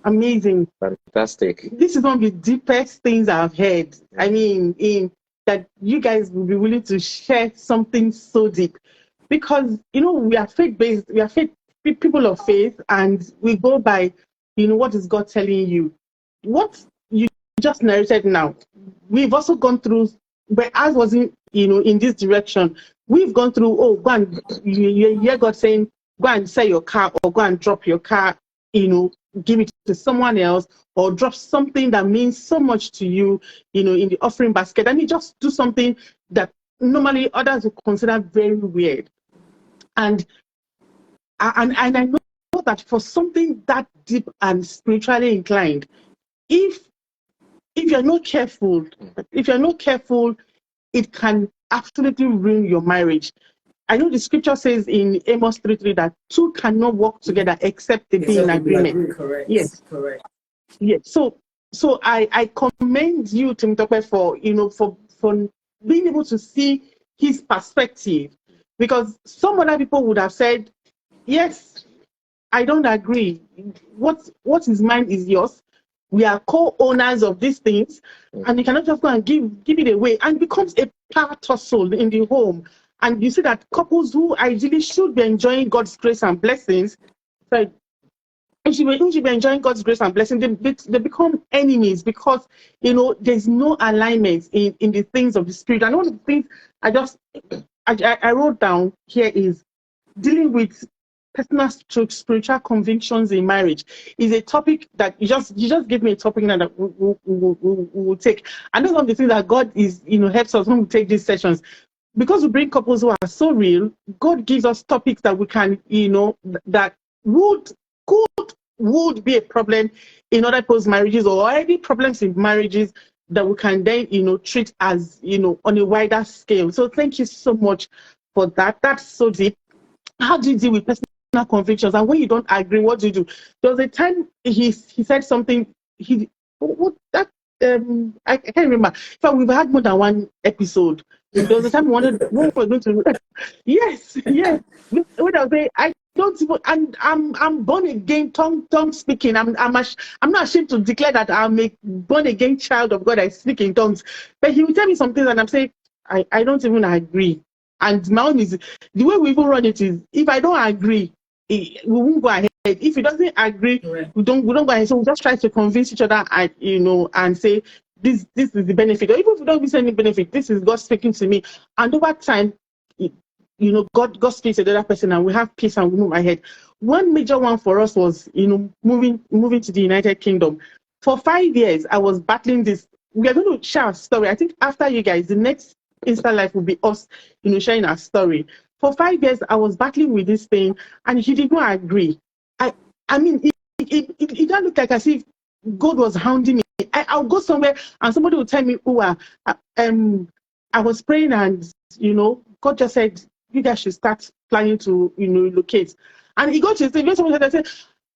Amazing. Fantastic. This is one of the deepest things I've heard. I mean, in that you guys will be willing to share something so deep, because, you know, we are faith-based, we are people of faith, and we go by, you know, what is God telling you. What you just narrated now, we've also gone through, but ours wasn't, you know, in this direction. We've gone through, oh, go and, you hear God saying, go and sell your car, or go and drop your car, you know, give it to someone else, or drop something that means so much to you, you know, in the offering basket, and you just do something that normally others would consider very weird. And I know that for something that deep and spiritually inclined, if you're not careful, it can absolutely ruin your marriage. I know the scripture says in Amos 3:3 that two cannot walk together except they be in agreement. Correct. Yes. Correct. Yes. So I commend you, Femi Tope, for, you know, for being able to see his perspective, because some other people would have said, yes, I don't agree. What is mine is yours. We are co-owners of these things, and you cannot just go and give it away, and it becomes a power tussle in the home. And you see that couples who ideally should be enjoying God's grace and blessings, so should be enjoying God's grace and blessings, they become enemies, because, you know, there's no alignment in the things of the spirit. And one of the things I wrote down here is dealing with personal spiritual convictions in marriage is a topic that you just give me a topic now that we'll take. And that's one of the things that God is, you know, helps us when we take these sessions. Because we bring couples who are so real, God gives us topics that we can, you know, that would be a problem in other people's marriages, or already problems in marriages that we can then, you know, treat as, you know, on a wider scale. So thank you so much for that. That's so deep. How do you deal with personal convictions? And when you don't agree, what do you do? There was a time he said something, I can't remember. In fact, we've had more than one episode. There was a time we wanted what we're going to yes. When I say I don't even, and I'm born again, tongue speaking. I'm not ashamed to declare that I'm a born again child of God. I speak in tongues. But he will tell me something, and I'm saying I don't even agree. And my own is the way we even run it is, if I don't agree, we won't go ahead. If he doesn't agree, Correct. we don't go ahead. So we just try to convince each other, and, you know, and say this is the benefit. Or even if we don't see any benefit, this is God speaking to me. And over time, you know, God speaks to the other person, and we have peace and we move ahead. One major one for us was, you know, moving to the United Kingdom. For 5 years, I was battling this. We are going to share a story. I think after you guys, the next Insta Life will be us, you know, sharing our story. for 5 years, I was battling with this thing, and he did not agree. I mean, it don't look like as if God was hounding me. I'll go somewhere, and somebody will tell me, "Oh, I was praying, and God just said you guys should start planning to, relocate." And he got to say, when someone said,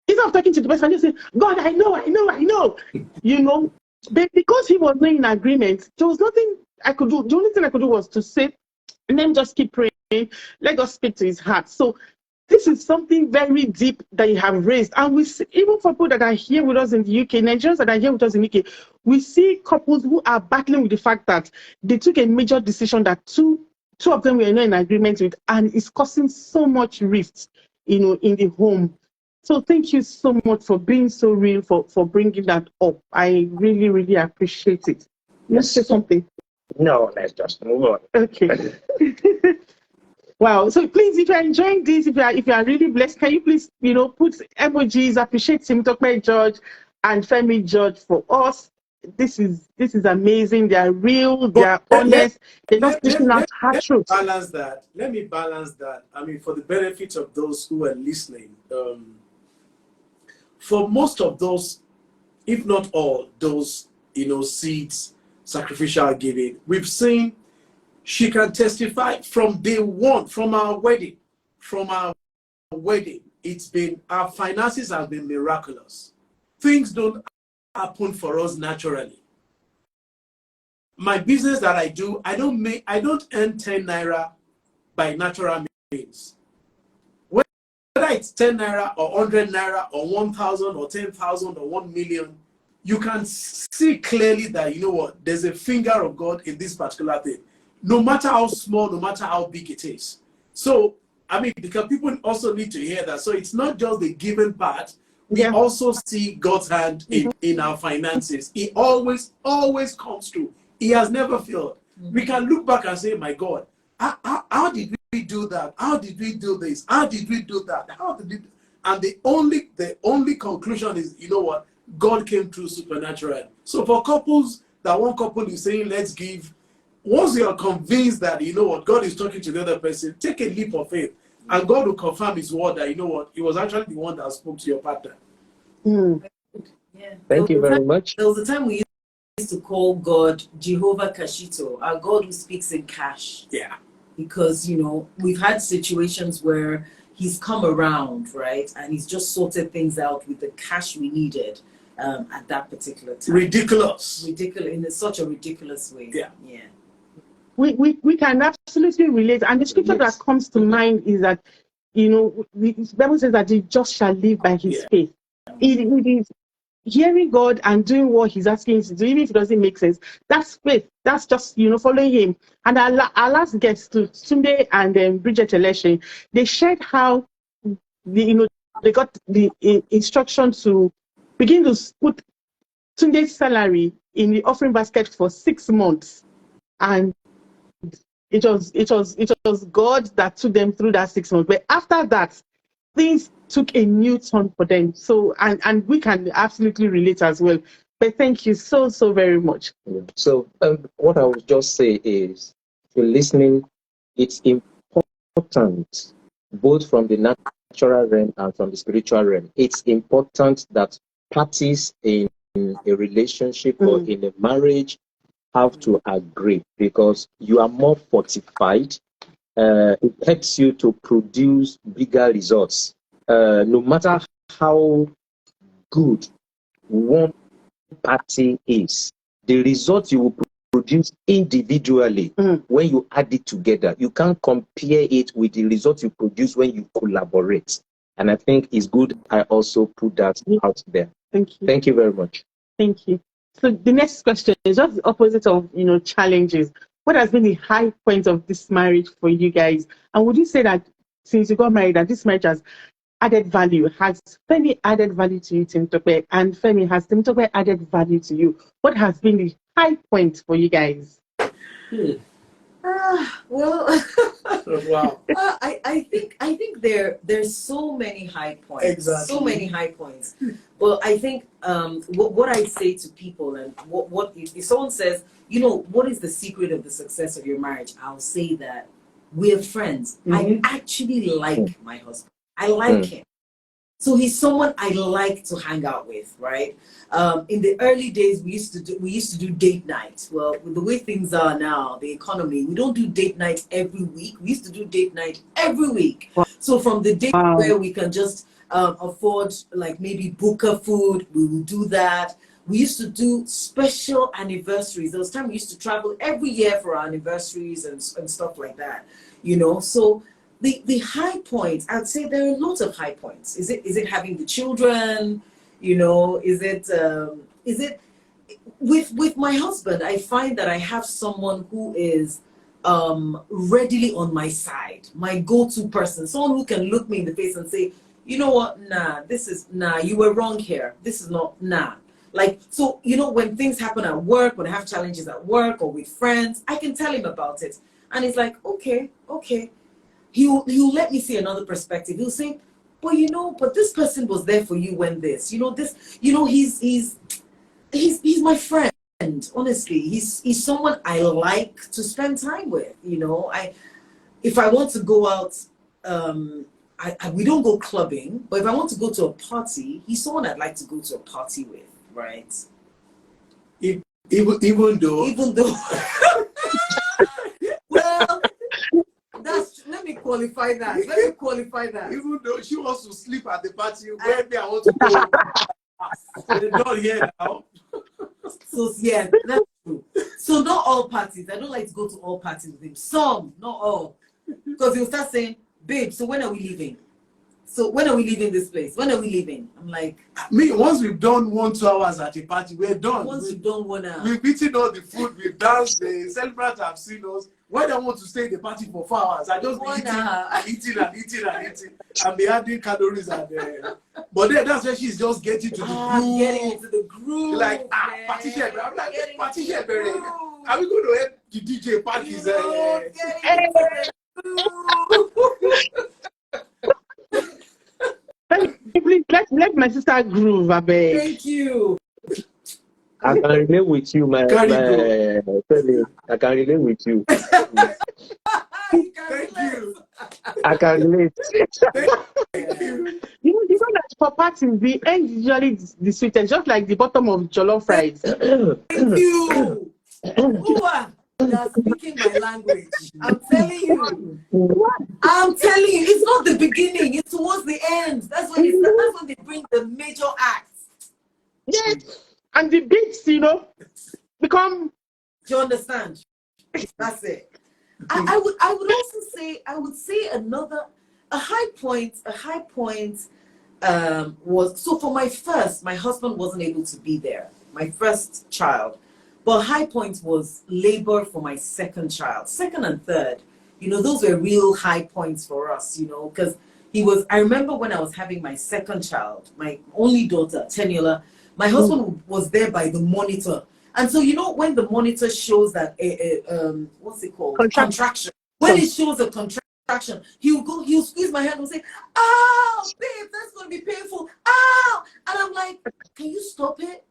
instead of talking to the person, I just say, "God, I know," But because he was not in agreement, there was nothing I could do. The only thing I could do was to say, and then just keep praying. Let God speak to his heart. So this is something very deep that you have raised. And we see, even for people that are here with us in the UK, Nigerians that are here with us in the UK, we see couples who are battling with the fact that they took a major decision that two of them were not in agreement with, and it's causing so much rift, in the home. So thank you so much for being so real, for bringing that up. I really, really appreciate it. Let's say something. No, let's just move on. Okay. Wow. So please, if you're enjoying this, if you are really blessed, can you please, put emojis, appreciate Femi Tope George and Femi George for us. This is amazing. They are real, they are honest, they're not pushing out hard truths. Let me balance that. I mean, for the benefit of those who are listening, for most of those, if not all, those, seeds, sacrificial giving, we've seen, she can testify from day one, from our wedding, our finances have been miraculous. Things don't happen for us naturally. My business that I do, I don't earn 10 naira by natural means. Whether it's 10 naira or 100 naira or 1,000 or 10,000 or 1 million, you can see clearly that, there's a finger of God in this particular thing. No matter how small, no matter how big it is. So, I mean, because people also need to hear that. So it's not just the given part. We also see God's hand in our finances. He always comes through. He has never failed. We can look back and say, my God, how did we do that? How did we do this? How did we do that? How did we do? And the only conclusion is, God came through supernaturally. So for couples, that one couple is saying, let's give. Once you are convinced that, God is talking to the other person, take a leap of faith. And God will confirm his word that, it was actually the one that spoke to your partner. Yeah. Thank you very much. There was a time we used to call God Jehovah Kashito, our God who speaks in cash. Yeah. Because, we've had situations where he's come around, right? And he's just sorted things out with the cash we needed at that particular time. Ridiculous. In such a ridiculous way. Yeah. Yeah. We can absolutely relate. And the scripture that comes to mind is that, the Bible says that the just shall live by his faith. It is hearing God and doing what he's asking you to do, even if it doesn't make sense. That's faith. That's just, following him. And our last guest, Tunde and Bridget Election, they shared how, they got the instruction to begin to put Tunde's salary in the offering basket for 6 months. And it was God that took them through that 6 months. But after that, things took a new turn for them. So, and we can absolutely relate as well. But thank you so very much. So what I would just say is, if you're listening, it's important, both from the natural realm and from the spiritual realm. It's important that parties in a relationship or in a marriage have to agree, because you are more fortified. It helps you to produce bigger results. No matter how good one party is, the result you will produce individually, when you add it together, you can't compare it with the result you produce when you collaborate. And I think it's good I also put that out there. Thank you. Thank you very much. Thank you. So the next question is just the opposite of, challenges. What has been the high point of this marriage for you guys? And would you say that since you got married, that this marriage has added value? Has Femi added value to you, Tim Tope? And Femi, has Tim Tope added value to you? What has been the high point for you guys? Well, Wow. I think there's so many high points. Exactly. So many high points. But I think what I say to people, and what if someone says, what is the secret of the success of your marriage? I'll say that we're friends. I actually like my husband. I like him. So he's someone I like to hang out with, right? In the early days, we used to do date night. Well, with the way things are now, the economy, we don't do date night every week. We used to do date night every week. So from the day where we can just afford, like maybe booker food, we will do that. We used to do special anniversaries. There was time we used to travel every year for our anniversaries and stuff like that, you know. So the high points, I'd say there are a lot of high points. Is it having the children? You know, is it with my husband? I find that I have someone who is readily on my side, my go-to person, someone who can look me in the face and say, you know what, you were wrong here. This is not, Like, so, you know, when things happen at work, when I have challenges at work or with friends, I can tell him about it. And he's like, okay. He'll let me see another perspective. He'll say, but this person was there for you when this, he's my friend. Honestly, he's someone I like to spend time with. You know, if I want to go out, we don't go clubbing, but if I want to go to a party, he's someone I'd like to go to a party with, right? Even though well, let me qualify that. Even though she wants to sleep at the party, where me I want to go. They're not here now. So yeah, that's true. So not all parties. I don't like to go to all parties with him. Some, not all. Because he'll start saying, babe, so when are we leaving? So when are we leaving this place? When are we leaving? I'm like, me, once we've done 1-2 hours at a party, we're done. Once we've done 1 hour. We've eaten all the food, we've danced, the celebrants have seen us. When I want to stay in the party for 4 hours, I just be eating and be adding calories and but then that's when she's just getting to the groove. Getting into the groove. She's like, party share. I'm like, party share. Are we going to help the DJ parties? Let my sister groove, I beg. Thank you. I can relate with you, my Femi. I can relate with you. Thank you. I can relate. Thank you. You know that for parties, the end is usually the sweetest, just like the bottom of jollof rice. Thank you. Uwa, you're speaking my language. I'm telling you. It's not the beginning. It's towards the end. That's when they bring the major acts. Yes. And the beats, become. Do you understand? That's it. I would say a high point was, so for my husband wasn't able to be there, my first child, but high point was labor for my second child, second and third. Those were real high points for us, because I remember when I was having my second child, my only daughter, Tenula, my husband was there by the monitor. And so, when the monitor shows that, what's it called? Contraction. When it shows a contraction, he'll squeeze my hand and say, "Oh, babe, that's going to be painful. Oh!" And I'm like, can you stop it?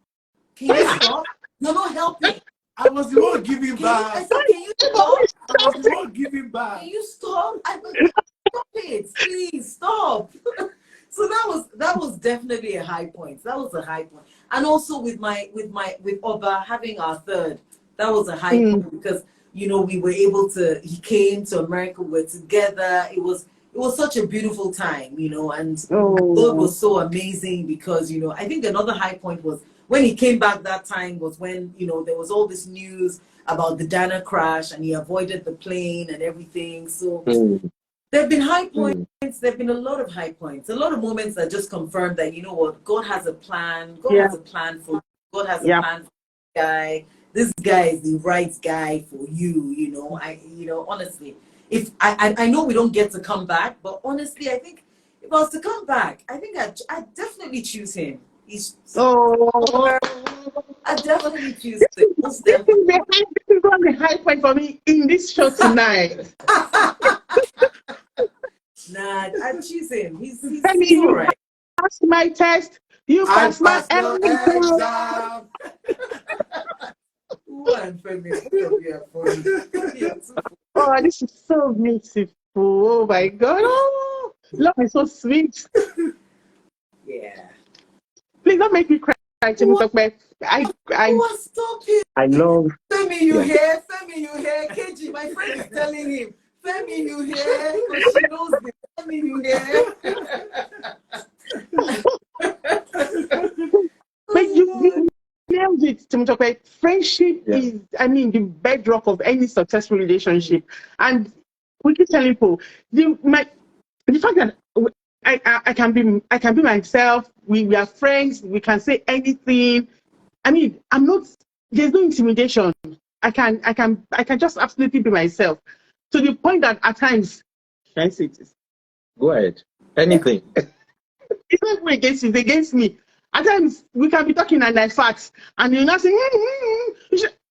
Can you stop? You're not helping. I was the one giving back. I said, can you stop? I was the one giving back. Can you stop? Stop it, please, stop. So that was definitely a high point. That was a high point. And also with Oba having our third, that was a high point because we were able to. He came to America. We were together. It was such a beautiful time, and God was so amazing because I think another high point was when he came back. That time was when there was all this news about the Dana crash and he avoided the plane and everything. So there have been high points. There have been a lot of high points, a lot of moments that just confirm that God has a plan. God has a plan for you. God has a plan for this guy. This guy is the right guy for you. Honestly, if I know we don't get to come back, but honestly, I think if I was to come back, I think I'd definitely choose him. I definitely choose him. Most definitely. This is one of the high point for me in this show tonight. Nah, I choose him. He's You all right. pass my test. You pass my exam. Femi, Oh, this is so beautiful. Oh my God. Oh, love is so sweet. Yeah. Please don't make me cry. Femi Tope. Stop it. I love. Femi, you Yeah. hear? Femi, you hear? KG, my friend is telling him. Femi, you hear? Because she knows this. Femi, you hear? But you nailed it, Femi Tope. Friendship Yeah. is, I mean, the bedrock of any successful relationship. And we keep telling people the fact that I can be myself. We are friends. We can say anything. I mean, there's no intimidation. I can just absolutely be myself, to the point that at times, should I say this? Go ahead. Anything. It's not me against you, it's against me. At times we can be talking and I fat, and you're not saying,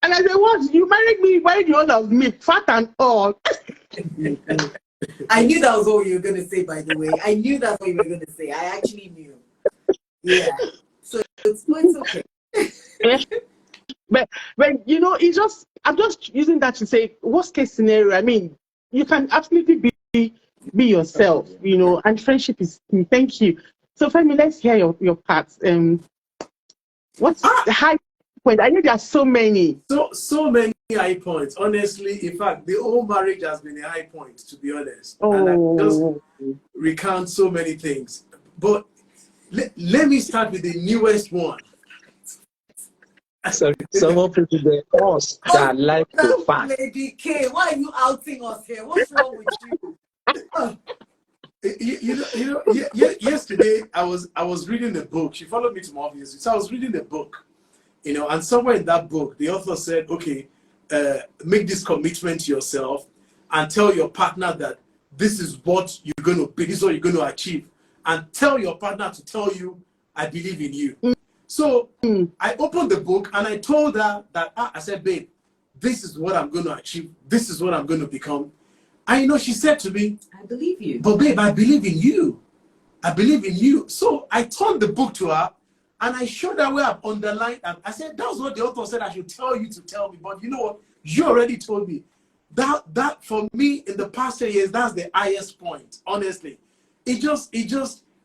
and I say, what? You married me, why the whole of me, fat and all. I knew that was what you were going to say, by the way. I knew that's what you were going to say. I actually knew. Yeah. So it's okay. But I'm just using that to say worst case scenario. I mean, you can absolutely be yourself, and friendship is key. Thank you. So Femi, let's hear your parts. What's the high point? I know there are so many. So many high points. Honestly, in fact, the whole marriage has been a high point, to be honest. Oh. And I just recount so many things. But let me start with the newest one. Sorry, someone put it there. Us that like to fight. Lady K, why are you outing us here? What's wrong with you? Yesterday I was reading a book. She followed me to my office, so I was reading the book, and somewhere in that book, the author said, "Okay, make this commitment to yourself, and tell your partner that this is what you're going to be, this is what you're going to achieve, and tell your partner to tell you, I believe in you." So I opened the book and I told her that I said, "Babe, this is what I'm going to achieve. This is what I'm going to become." And she said to me, I believe you. "But babe, I believe in you. I believe in you." So I turned the book to her and I showed her where I've underlined, and I said, "That's what the author said I should tell you to tell me. But you know what? You already told me." That for me in the past 10 years, that's the highest point. Honestly, it just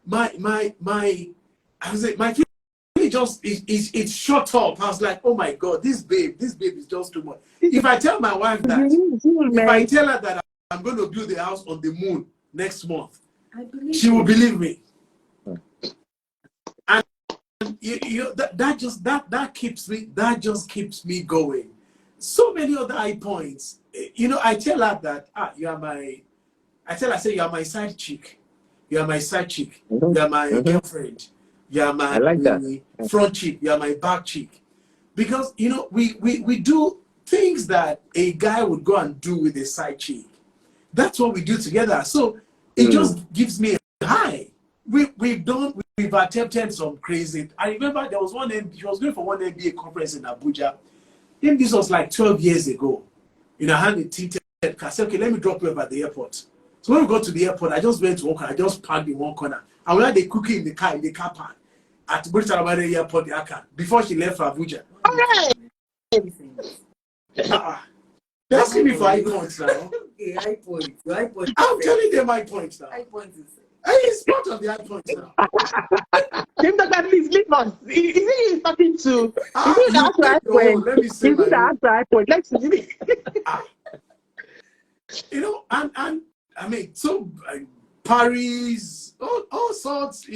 my it shut up. I was like, "Oh my God, this babe is just too much." If I tell my wife that, if I tell her that I'm going to build a house on the moon next month, she will believe me. And that just keeps me going. So many other high points. I tell her that I say you are my side chick. You are my side chick. You are my girlfriend. You are my front chick. You are my back chick. Because we do things that a guy would go and do with a side chick. That's what we do together. So it just gives me a high. We've attempted some crazy. I remember there was she was going for one NBA conference in Abuja. Then this was like 12 years ago. I had a tinted car. I said, "Okay, let me drop you off at the airport." So when we got to the airport, I just went to one corner. I just parked in one corner. And we had a cookie in the car park at British Airport, before she left for Abuja. They're asking me for high points now. Okay, high points. I'm telling them my points now. High points is It's part of the high points now. Please leave us. Is he talking to? Let me say my point. Let's see. And I mean, so Paris, all sorts,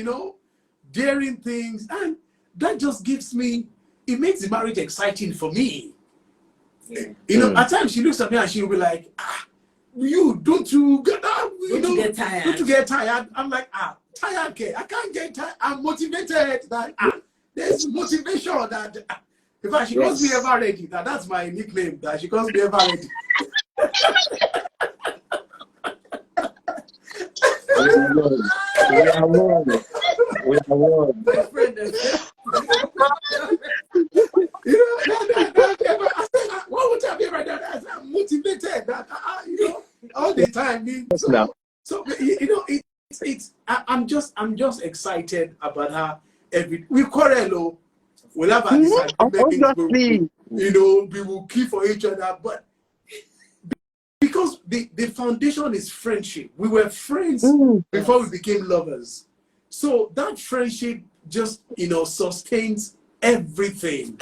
daring things, and that just gives me. It makes the marriage exciting for me. Yeah. At times she looks at me and she'll be like, don't you get tired? Don't you get tired? I'm like, tired, okay. I can't get tired. I'm motivated. There's motivation that, in fact, she calls me ever ready. That's my nickname, that she calls me ever ready. We are one. My friend what would I be right now? I'm motivated. All the time. I'm just excited about her. We quarrel. We'll have our disagreements. We will keep for each other, but because the foundation is friendship. We were friends before we became lovers. So that friendship just, sustains everything.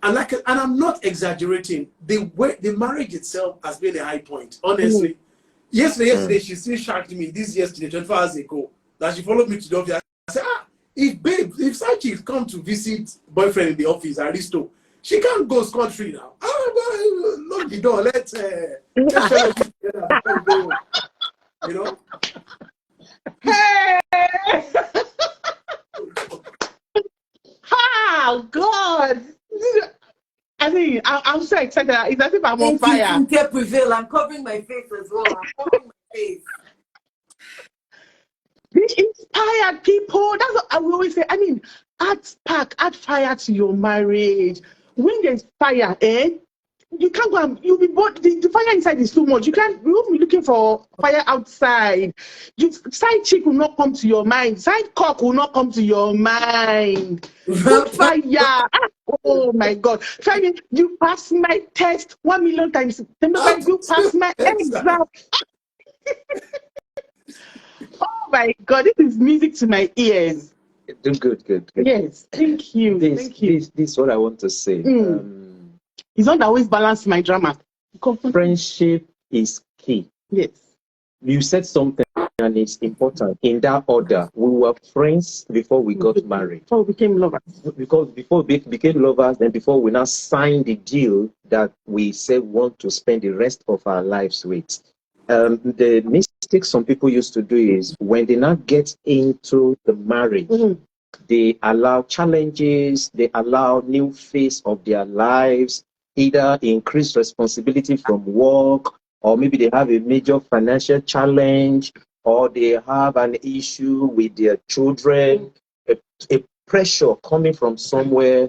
And I'm not exaggerating. The marriage itself has been a high point, honestly. Yesterday, she still shocked me. This yesterday, 24 hours ago, that she followed me to the office. I said, if such chicks come to visit boyfriend in the office, Aristo, she can't go scot-free now. Lock the door. Let's fellowship together before we go. You know? Hey! Oh, God! I mean, I'm so excited. It's as if I'm on fire. Funke prevail. I'm covering my face as well. I'm covering my face. They inspired people. That's what I will always say. I mean, add fire to your marriage. When there's fire, you can't go and you'll be bored. The fire inside is too much. You'll be looking for fire outside. Side chick will not come to your mind. Side cock will not come to your mind. Put fire. Oh my God. Femi, you passed my test 1 million times. Remember, you passed my exam. Oh my God, this is music to my ears. Good. Yes, thank you. Thank you. This is what I want to say. It's not always balance my drama. Friendship is key. Yes. You said something and it's important. In that order, we were friends before we got married. Before we became lovers. Because before we became lovers, then before we now signed the deal that we said want to spend the rest of our lives with. The mistake some people used to do is when they now get into the marriage, they allow challenges, they allow new phase of their lives, either increased responsibility from work, or maybe they have a major financial challenge, or they have an issue with their children, a pressure coming from somewhere,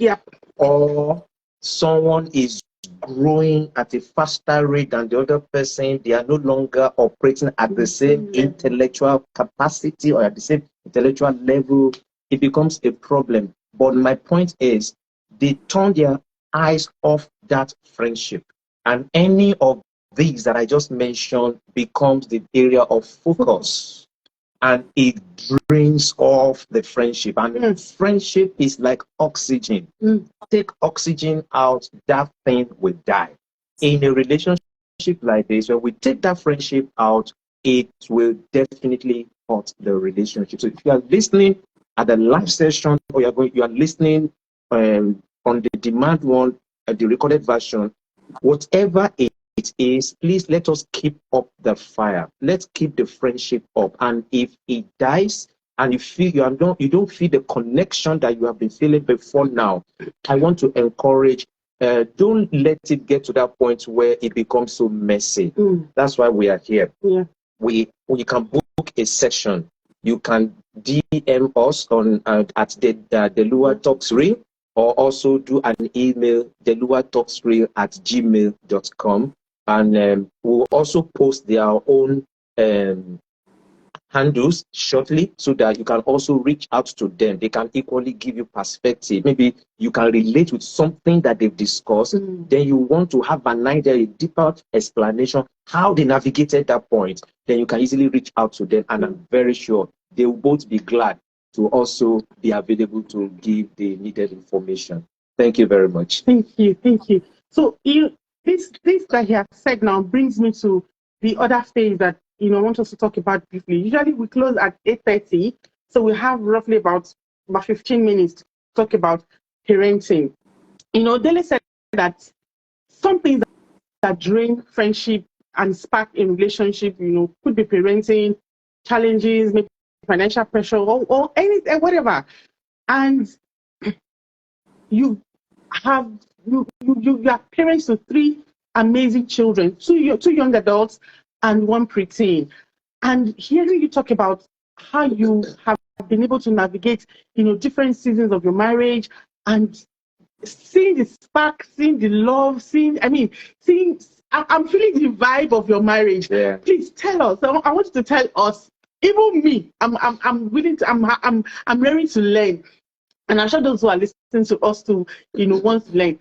or someone is growing at a faster rate than the other person. They are no longer operating at the same intellectual capacity or at the same intellectual level. It becomes a problem. But my point is, they turn their eyes off that friendship. And any of these that I just mentioned becomes the area of focus. And it drains off the friendship. And friendship is like oxygen. Take oxygen out, that thing will die. In a relationship like this, when we take that friendship out, it will definitely hurt the relationship. So if you are listening at the live session, or you are listening on the demand one, the recorded version, whatever it is, please let us keep up the fire. Let's keep the friendship up. And if it dies and you feel you don't feel the connection that you have been feeling before now, I want to encourage, don't let it get to that point where it becomes so messy. That's why we are here. You can book a session. You can DM us on at the Dele Uwa Talks Real, or also do an email, deluatalksreal@gmail.com. And we'll also post their own handles shortly so that you can also reach out to them. They can equally give you perspective. Maybe you can relate with something that they've discussed. Then you want to have an idea, a deeper explanation, how they navigated that point. Then you can easily reach out to them. And I'm very sure they will both be glad to also be available to give the needed information. Thank you very much. Thank you. So this that he has said now brings me to the other phase that I want us to talk about briefly. Usually we close at 8:30, so we have roughly about 15 minutes to talk about parenting. Dele said that some things that drain friendship and spark in relationship, could be parenting, challenges, maybe financial pressure, or anything, whatever. And you are parents to 3 amazing children, 2 young adults and 1 preteen. And hearing you talk about how you have been able to navigate, different seasons of your marriage, and seeing the spark, seeing the love, I'm feeling the vibe of your marriage. Yeah. Please tell us. I want you to tell us. Even me, I'm willing to. I'm ready to learn, and I'm sure those who are listening to us too, want to learn.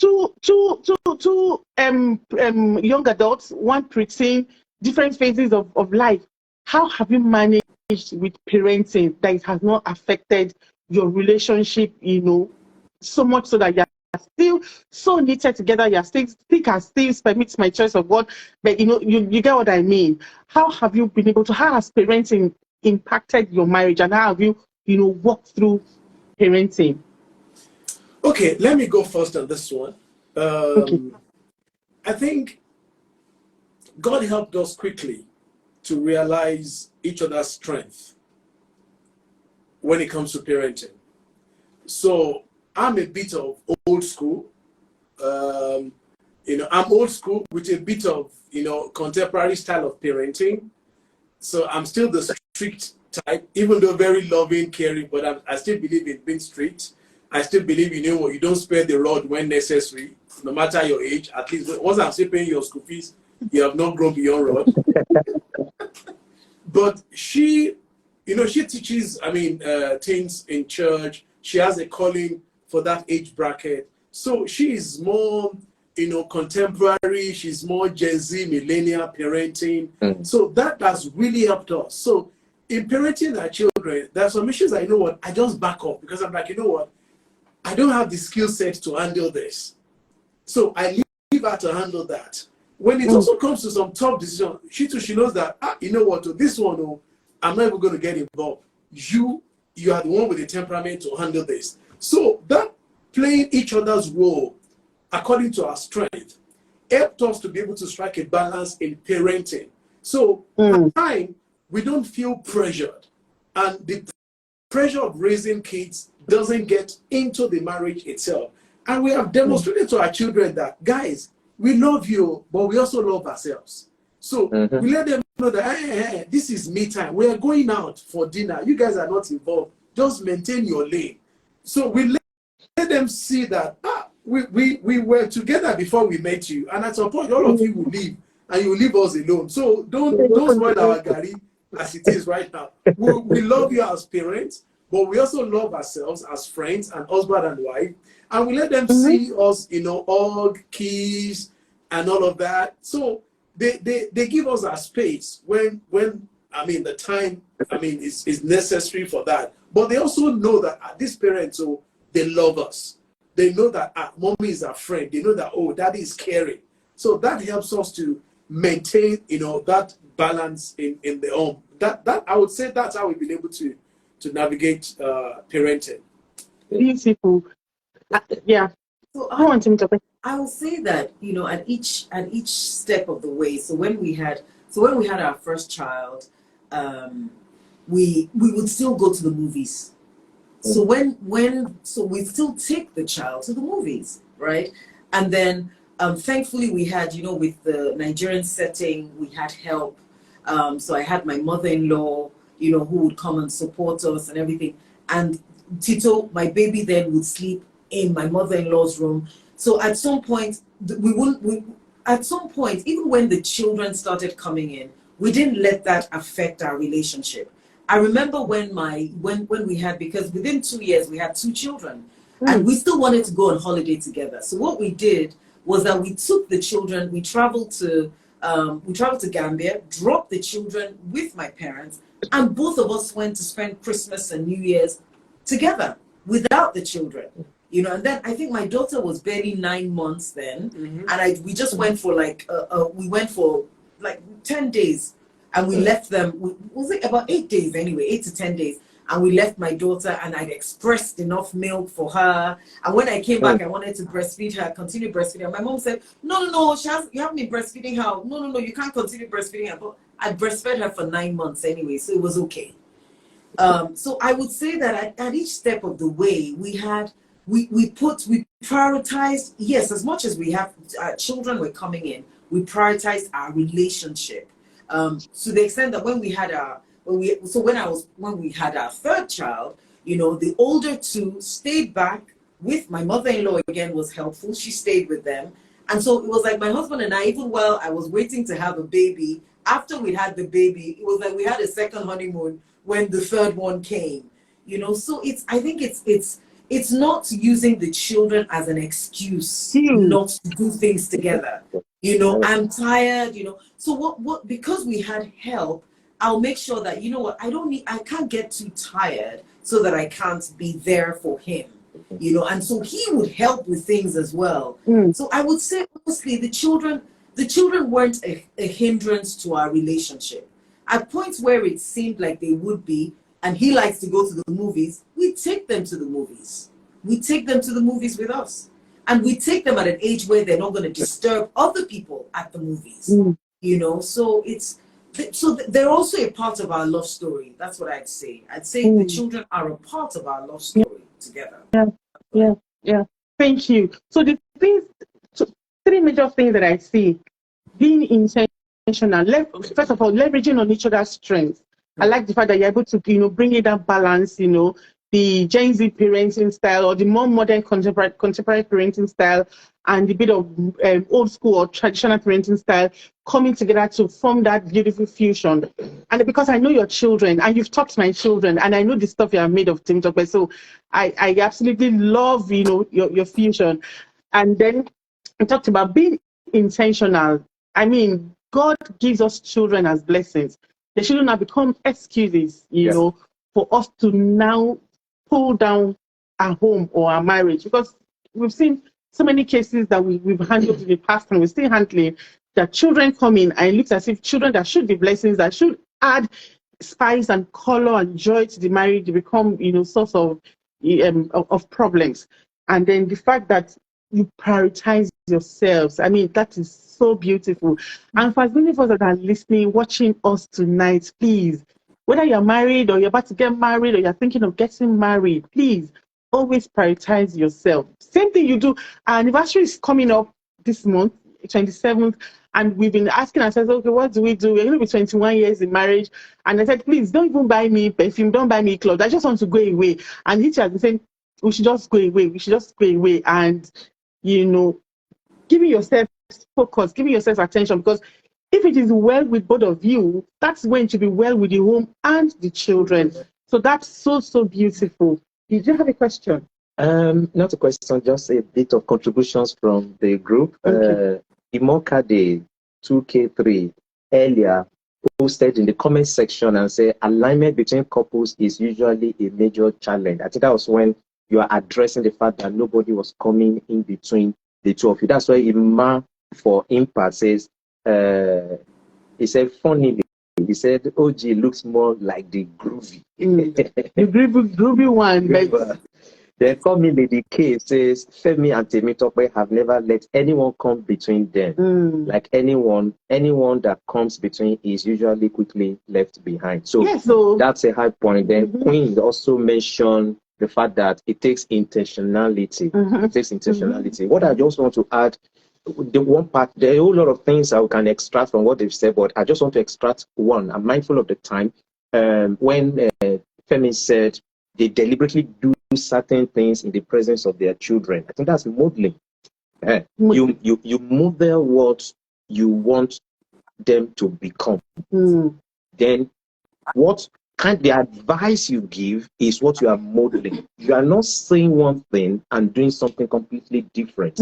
two young adults, one preteen, different phases of life. How have you managed with parenting that it has not affected your relationship, so much so that you're still so knitted together, you're still thick as thieves, permits my choice of word, but you get what I mean. How have you been able to, how has parenting impacted your marriage, and how have you, walked through parenting? Okay, let me go first on this one. Okay. I think God helped us quickly to realize each other's strength when it comes to parenting. So I'm a bit of old school. I'm old school with a bit of, contemporary style of parenting. So I'm still the strict type, even though very loving, caring, but I still believe in being strict. I still believe, you don't spare the rod when necessary, no matter your age. At least once I'm still paying your school fees, you have not grown beyond rod. But she teaches, things in church. She has a calling for that age bracket. So she is more, contemporary. She's more Gen Z, millennial parenting. So that has really helped us. So in parenting our children, there are some issues I just back off, because I'm like, I don't have the skill set to handle this. So I leave her to handle that. When it also comes to some tough decisions, she knows that, this one, I'm not even going to get involved. You are the one with the temperament to handle this. So that playing each other's role according to our strength helped us to be able to strike a balance in parenting. So at times, we don't feel pressured. And the pressure of raising kids doesn't get into the marriage itself. And we have demonstrated to our children that, guys, we love you, but we also love ourselves. So we let them know that, hey, this is me time. We are going out for dinner. You guys are not involved. Just maintain your lane. So we let them see that we were together before we met you. And at some point, all of you will leave, and you will leave us alone. So don't spoil our Gary as it is right now. We love you as parents, but we also love ourselves as friends and husband and wife. And we let them see us, hug, kiss, and all of that. So they give us our space when the time is necessary for that. But they also know that these parents, they love us. They know that mommy is our friend. They know that daddy is caring. So that helps us to maintain that balance in the home. That I would say that's how we've been able to navigate parenting. Beautiful. Yeah. So I will say that at each step of the way. So when we had our first child, we would still go to the movies. So so we still take the child to the movies, right? And then thankfully we had with the Nigerian setting, we had help. So I had my mother-in-law, who would come and support us and everything. And Tito, my baby, then would sleep in my mother-in-law's room. So at some point, even when the children started coming in, we didn't let that affect our relationship. I remember when we had, because within 2 years we had 2 children, and we still wanted to go on holiday together. So what we did was that we took the children, we traveled to Gambia, dropped the children with my parents, and both of us went to spend Christmas and New Year's together without the children. And then I think my daughter was barely 9 months then, and we just went for like 10 days, and we left them. Was it about 8 days anyway, 8 to 10 days, and we left my daughter, and I'd expressed enough milk for her. And when I came back, I wanted to breastfeed her, continue breastfeeding her. My mom said, no, you haven't been breastfeeding her. No, you can't continue breastfeeding her. But I breastfed her for 9 months anyway, so it was okay. So I would say that at each step of the way, we prioritized, yes, as much as we have children were coming in, we prioritized our relationship to the extent that when we had our third child, the older two stayed back with my mother-in-law. Again, was helpful. She stayed with them, and so it was like my husband and I, even while I was waiting to have a baby, after we had the baby, it was like we had a second honeymoon when the third one came. So I think it's it's not using the children as an excuse Huge. not to do things together. You know, I'm tired, you know. So what because we had help, I'll make sure that, you know what, I can't get too tired so that I can't be there for him. You know, and so he would help with things as well. So I would say honestly, the children weren't a hindrance to our relationship. At points where it seemed like they would be, and he likes to go to the movies, we take them to the movies. We take them to the movies with us. And we take them at an age where they're not going to disturb other people at the movies. You know, so they're also a part of our love story. That's what I'd say. I'd say the children are a part of our love story together. Yeah. Thank you. So the things, three major things that I see: being intentional. First of all, leveraging on each other's strengths. I like the fact that you're able to, you know, bring in that balance, you know, the Gen Z parenting style or the more modern contemporary parenting style and the bit of old school or traditional parenting style coming together to form that beautiful fusion. And because I know your children and you've taught my children and I know the stuff you are made of, Femi Tope, so I absolutely love, you know, your fusion. And then we talked about being intentional. I mean, God gives us children as blessings. They shouldn't have become excuses, you know, for us to now pull down our home or our marriage, because we've seen so many cases that we've handled in the past and we're still handling, that children come in and it looks as if children that should be blessings, that should add spice and color and joy to the marriage, become, you know, source of problems. And then the fact that you prioritize yourselves, I mean, that is so beautiful. And for as many of us that are listening, watching us tonight, please, whether you're married or you're about to get married or you're thinking of getting married, please always prioritize yourself. Same thing you do. Our anniversary is coming up this month, 27th, and we've been asking ourselves, okay, what do we do? We're going to be 21 years in marriage. And I said, please don't even buy me perfume, don't buy me clothes. I just want to go away. And he has been saying, we should just go away. We should just go away. And, you know, giving yourself focus, giving yourself attention, because if it is well with both of you, that's going to be well with the home and the children. So that's so beautiful. Did you have a question? Not a question, just a bit of contributions from the group. Imokade 2K3 earlier posted in the comment section and said alignment between couples is usually a major challenge. I think that was when you are addressing the fact that nobody was coming in between the two of you. That's why Ima for Impact says, he said, funnily, he said, OG looks more like the groovy. The groovy one. But... Then coming Lady K says, Femi and Femi Tope have never let anyone come between them. Like anyone that comes between is usually quickly left behind. So, that's a high point. Then Queen also mentioned the fact that it takes intentionality. It takes intentionality. What I just want to add, the one part, there are a whole lot of things I can extract from what they've said, but I just want to extract one. I'm mindful of the time. When Femi said they deliberately do certain things in the presence of their children, I think that's modeling. You model what you want them to become. Then what the advice you give is what you are modeling. You are not saying one thing and doing something completely different.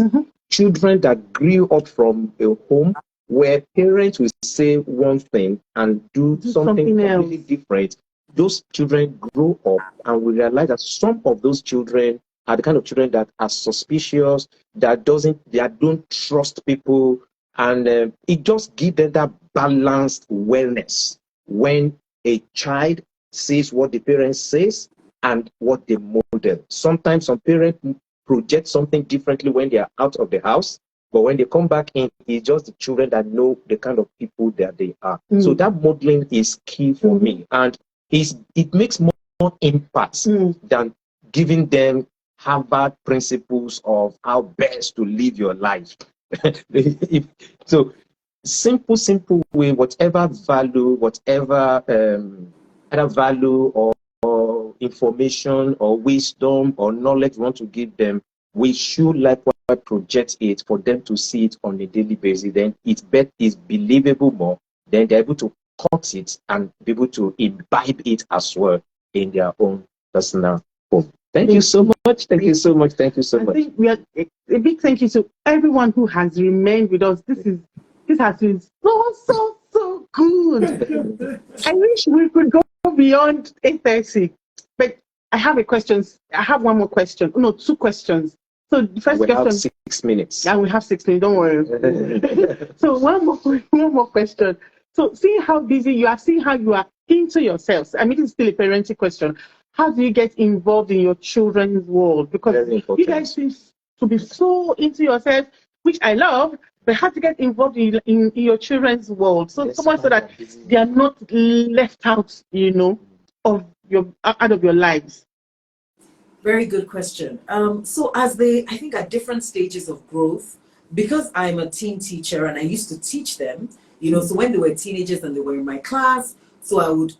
Children that grew up from a home where parents will say one thing and do something completely different, those children grow up and we realize that some of those children are the kind of children that are suspicious, that don't trust people, and it just gives them that balanced wellness when a child sees what the parent says and what they model. Sometimes some parents project something differently when they are out of the house, but when they come back in, it's just the children that know the kind of people that they are. So that modeling is key for me, and it makes more impact than giving them Harvard principles of how best to live your life. So simple way, whatever value, whatever either value or information or wisdom or knowledge we want to give them, we should likewise project it for them to see it on a daily basis. Then it's believable more. Then they're able to cut it and be able to imbibe it as well in their own personal home. Thank you so much. Thank you so much. Thank you so I much. think we are a big thank you to everyone who has remained with us. This has been so good. I wish we could go beyond 8:30, but I have a question. I have one more question. No, two questions. So the first We question. have 6 minutes. Yeah, we have 6 minutes. Don't worry. So one more question. So seeing how busy you are, seeing how you are into yourselves. I mean, it's still a parenting question. How do you get involved in your children's world? Because you guys seem to be so into yourself, which I love. But how to get involved in your children's world? So someone so that they are not left out, of out of your lives. Very good question. So as they, I think at different stages of growth, because I'm a teen teacher and I used to teach them, so when they were teenagers and they were in my class, so I would,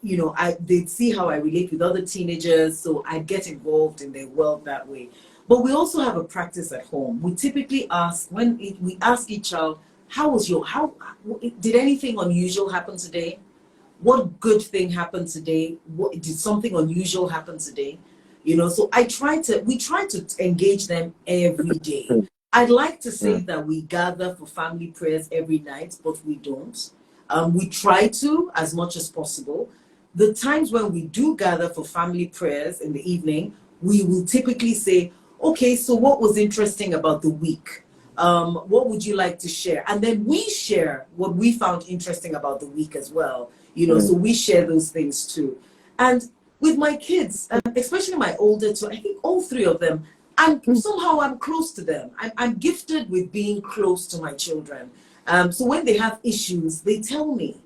they'd see how I relate with other teenagers, so I'd get involved in their world that way. But we also have a practice at home. We typically ask, we ask each child, did anything unusual happen today? What good thing happened today? Did something unusual happen today? So we try to engage them every day. I'd like to say that we gather for family prayers every night, but we don't. We try to as much as possible. The times when we do gather for family prayers in the evening, we will typically say, okay, so what was interesting about the week? What would you like to share? And then we share what we found interesting about the week as well. So we share those things too. And with my kids, especially my older two, I think all three of them, and somehow I'm close to them. I'm gifted with being close to my children. So when they have issues, they tell me,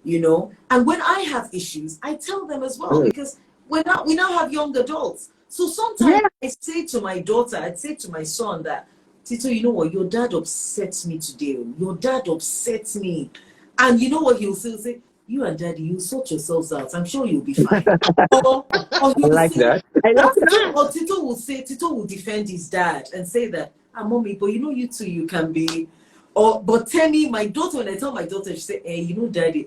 and when I have issues, I tell them as well, because we now have young adults. So sometimes I say to my daughter, I'd say to my son that, Tito, you know what, your dad upsets me today. Your dad upsets me. And you know what he'll say? He'll say, you and daddy, you sort yourselves out. I'm sure you'll be fine. or I like that. I love that. Or Tito will defend his dad and say that, mommy, but you two, you can be. But Temi, my daughter, when I tell my daughter, she say, hey, daddy,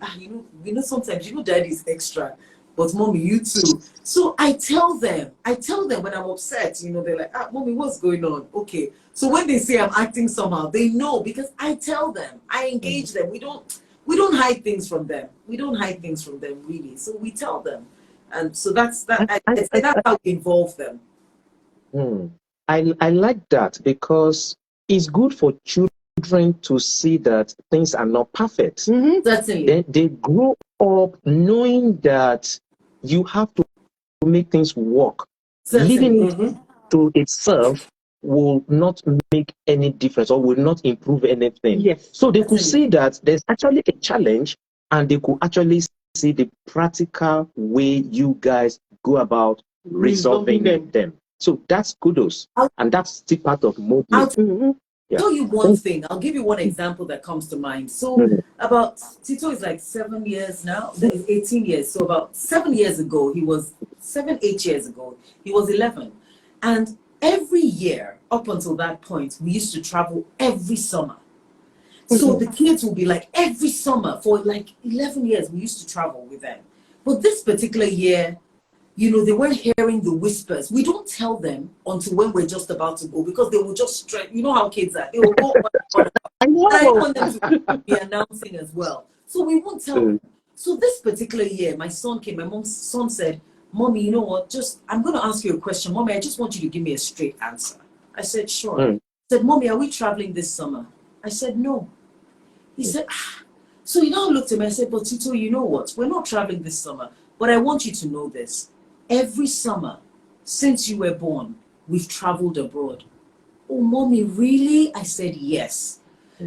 sometimes, daddy's extra. But mommy, you too. So I tell them when I'm upset, they're like, mommy, what's going on? Okay. So when they say I'm acting somehow, they know because I tell them, I engage them. We don't hide things from them. We don't hide things from them, really. So we tell them. And so that's how we involve them. I like that because it's good for children to see that things are not perfect. Certainly. They grow up knowing that you have to make things work. Leaving it to itself will not make any difference or will not improve anything. Yes. So they could see that there's actually a challenge and they could actually see the practical way you guys go about resolving them. So that's kudos. And that's still part of movement. I'll tell you one thing. I'll give you one example that comes to mind. So about Tito is like 7 years now, 18 years. So about 7 years ago, 8 years ago, he was 11. And every year up until that point, we used to travel every summer. So the kids will be like every summer for like 11 years, we used to travel with them. But this particular year, they weren't hearing the whispers. We don't tell them until when we're just about to go because they will just stress. You know how kids are. They will go on. I want them to be announcing as well. So we won't tell them. So this particular year, my son came. My mom's son said, Mommy, you know what? I'm going to ask you a question. Mommy, I just want you to give me a straight answer. I said, sure. He said, Mommy, are we traveling this summer? I said, no. He said, So he now looked at me and said, but Tito, you know what? We're not traveling this summer. But I want you to know this. Every summer, since you were born, we've traveled abroad. Oh, Mommy, really? I said, yes.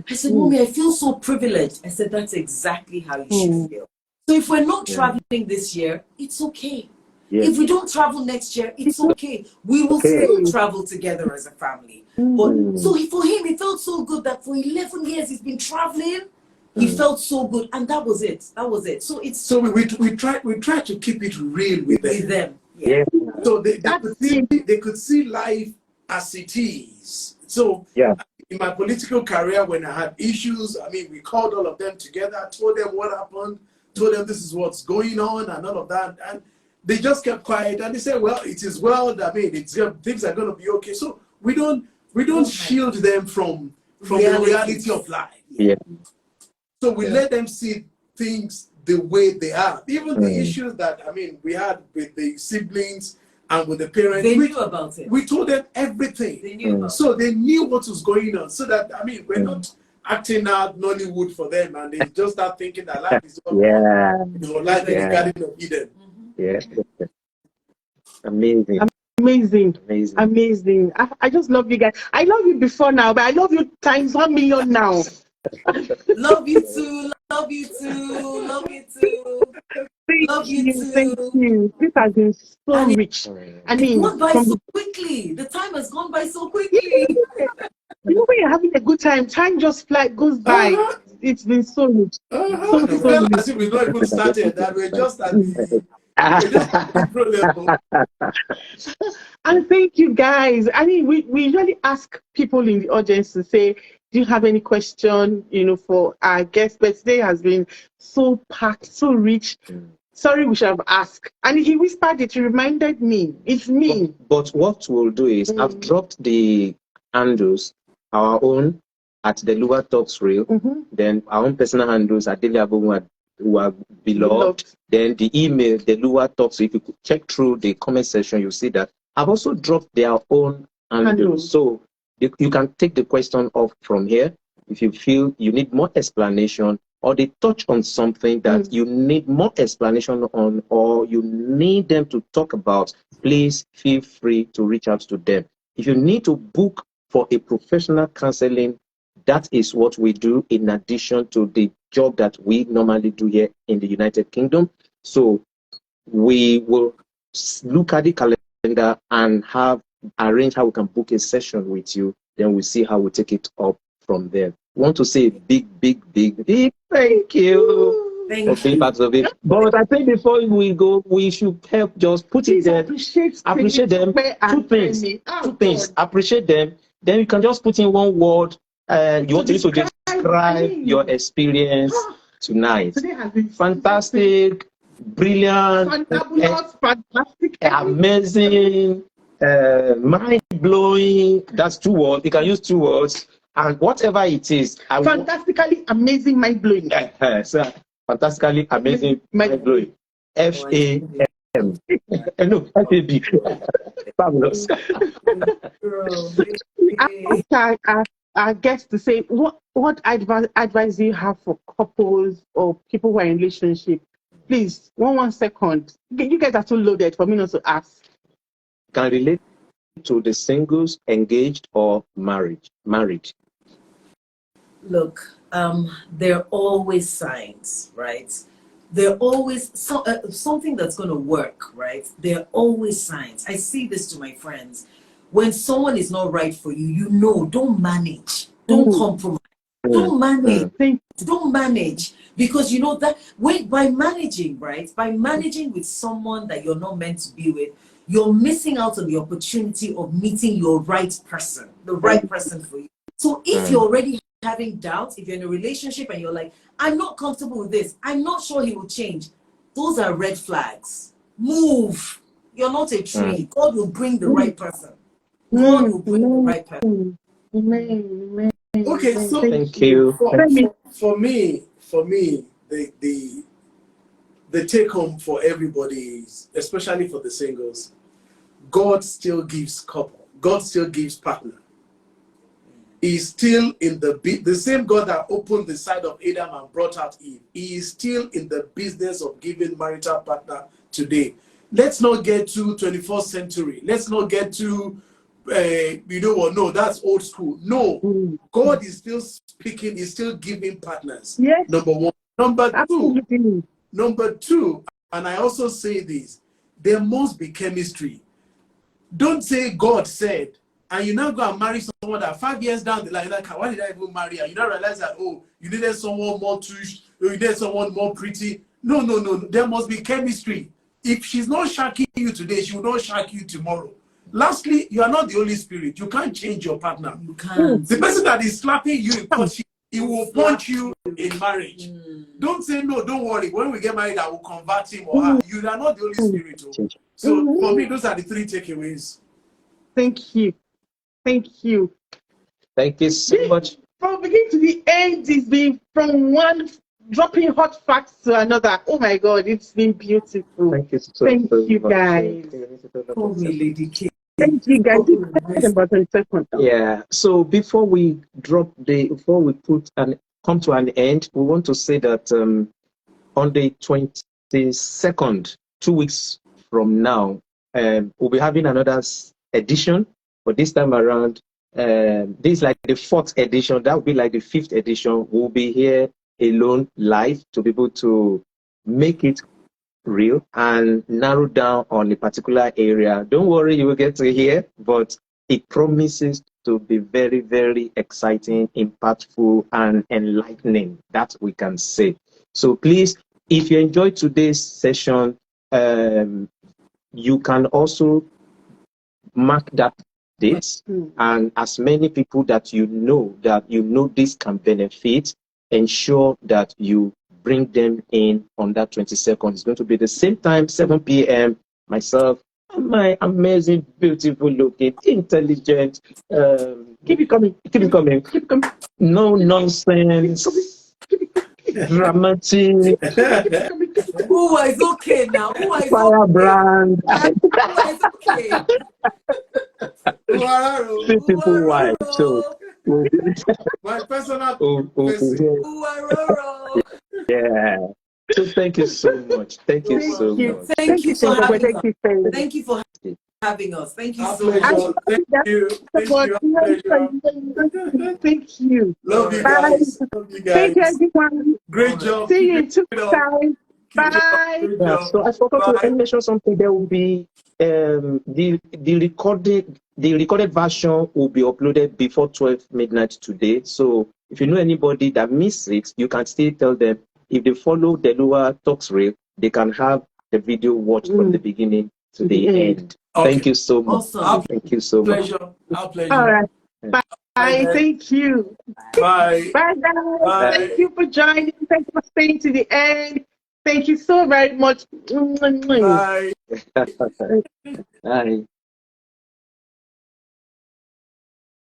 I said, Mommy, I feel so privileged. I said, that's exactly how you should feel. So if we're not traveling this year, it's okay. If we don't travel next year, it's okay. We will still travel together as a family. But so for him, it felt so good that for 11 years he's been traveling. He felt so good, and that was it. So it's we try to keep it real with them. Yeah. So they could see life as it is. So in my political career, when I had issues, we called all of them together, told them what happened, told them this is what's going on and all of that. And they just kept quiet and they said, well, it is well. I mean, things are going to be okay. So we don't shield them from the reality of life. Yeah. So we let them see things the way they are. Even the issues that, I mean, we had with the siblings and with the parents. They knew about it. We told them everything. They knew about so they knew what was going on. So that, I mean, we're not acting out Nollywood for them, and they just start thinking that life is life is Garden of Eden. Yeah. Amazing. Amazing. I just love you guys. I love you before now, but I love you times 1 million now. Love you too. Love you too. Love you too. Love you too. Thank you. This has been so rich. I mean, it went by so quickly. The time has gone by so quickly. You know, when you're having a good time just goes by. It's been so rich. So rich. As if we've not even started, that we're just at the pro level. And thank you guys. I mean, we usually ask people in the audience to say, do you have any question, for our guest? But today has been so packed, so rich. Sorry, we should have asked. And he whispered it, he reminded me. It's me. But what we'll do is, I've dropped the handles, our own, at the Lua Talks Reel. Then our own personal handles at Dele Uwa Agbogun, beloved. Then the email, the Lua Talks. So if you could check through the comment section, you'll see that. I've also dropped their own handles. So you can take the question off from here if you feel you need more explanation, or they touch on something that you need more explanation on, or you need them to talk about. Please feel free to reach out to them. If you need to book for a professional counseling, that is what we do in addition to the job that we normally do here in the United Kingdom. So we will look at the calendar and arrange how we can book a session with you. Then we'll see how we take it up from there. I want to say a big thank you. Thank you. Parts of it. But I think before we go, we should help just put it there. Appreciate them. Two things. Appreciate them. Then you can just put in one word. You want to describe your experience tonight. Today has been fantastic, brilliant, fantastic, amazing, mind-blowing. That's 2 words. You can use 2 words. And whatever it is. Fantastically amazing, mind-blowing. So, fantastically amazing, mind-blowing. FAM. No, FAB. Fabulous. Our guests to say, what advice do you have for couples or people who are in relationship? Please, 1 second. You guys are too loaded for me not to ask. Can relate to the singles, engaged or married. Look, there are always signs, right? There are always something that's going to work, right? There are always signs. I see this to my friends. When someone is not right for you, don't manage, don't compromise, don't manage, because that by managing, right? By managing with someone that you're not meant to be with, you're missing out on the opportunity of meeting your right person, the right person for you. So if you're already having doubts, if you're in a relationship and you're like, I'm not comfortable with this, I'm not sure he will change, those are red flags. Move. You're not a tree. God will bring the right person. God will bring the right person. Okay, so thank you. For me, the take home for everybody is, especially for the singles, God still gives couple. God still gives partner. He's still in the same God that opened the side of Adam and brought out Eve. He is still in the business of giving marital partner today. Let's not get to 21st century. Let's not get to no, that's old school. No, God is still speaking. He's still giving partners. Yes. Number one. Number two, and I also say this, there must be chemistry. Don't say God said, and you now go and marry someone that 5 years down the line, like, why did I even marry her? You don't realize that, you needed someone more tush, you needed someone more pretty. No. There must be chemistry. If she's not shacking you today, she will not shack you tomorrow. Lastly, you are not the Holy Spirit. You can't change your partner. You can't. The person that is slapping you, he will punch you in marriage. Don't say no, don't worry. When we get married, I will convert him or her. You are not the Holy Spirit. So for me, those are the 3 takeaways. Thank you. Thank you. Thank you so much. From beginning to the end, it's been from one dropping hot facts to another. Oh my God, it's been beautiful. Thank you so, Thank so you much. guys. Call me Lady K. Thank you guys. About 10 seconds. Yeah. So before we come to an end, we want to say that on the 22nd, 2 weeks from now, we'll be having another edition. But this time around, this is like the 4th edition. That will be like the 5th edition. We'll be here alone, live, to be able to make it real and narrow down on a particular area. Don't worry, you will get to hear, but it promises to be very, very exciting, impactful, and enlightening. That we can say. So please, if you enjoyed today's session, you can also mark that date, and as many people that you know this can benefit, ensure that you bring them in on that 22nd. It's going to be the same time, 7 p.m. Myself, and my amazing, beautiful looking, intelligent, keep it coming, no nonsense, dramatic, Oh, it's okay now. Oh, it's firebrand, Oh, it's okay. beautiful wife. So, My personal yeah. So thank you so much. Thank you so much. Thank you for having us. Thank Thank you for having us. Thank you Our so much. pleasure. Thank you. Thank you. Love you Bye. guys. Love you guys. Thank you, everyone. Great job. See you in Keep 2 it up. times. Keep it up. Bye. Great Yeah, job. so I forgot to Bye. mention something. There will be the recorded version will be uploaded before 12 midnight today. So if you know anybody that missed it, you can still tell them. If they follow Dele Uwa Talks Real, they can have the video watched from the beginning to the end. Okay. Thank you so much. Awesome. Thank you so much. Pleasure. Our pleasure. All right. Bye. Bye. Thank you. Bye. Bye, guys. Bye. Thank you for joining. Thank you for staying to the end. Thank you so very much. Bye. Bye.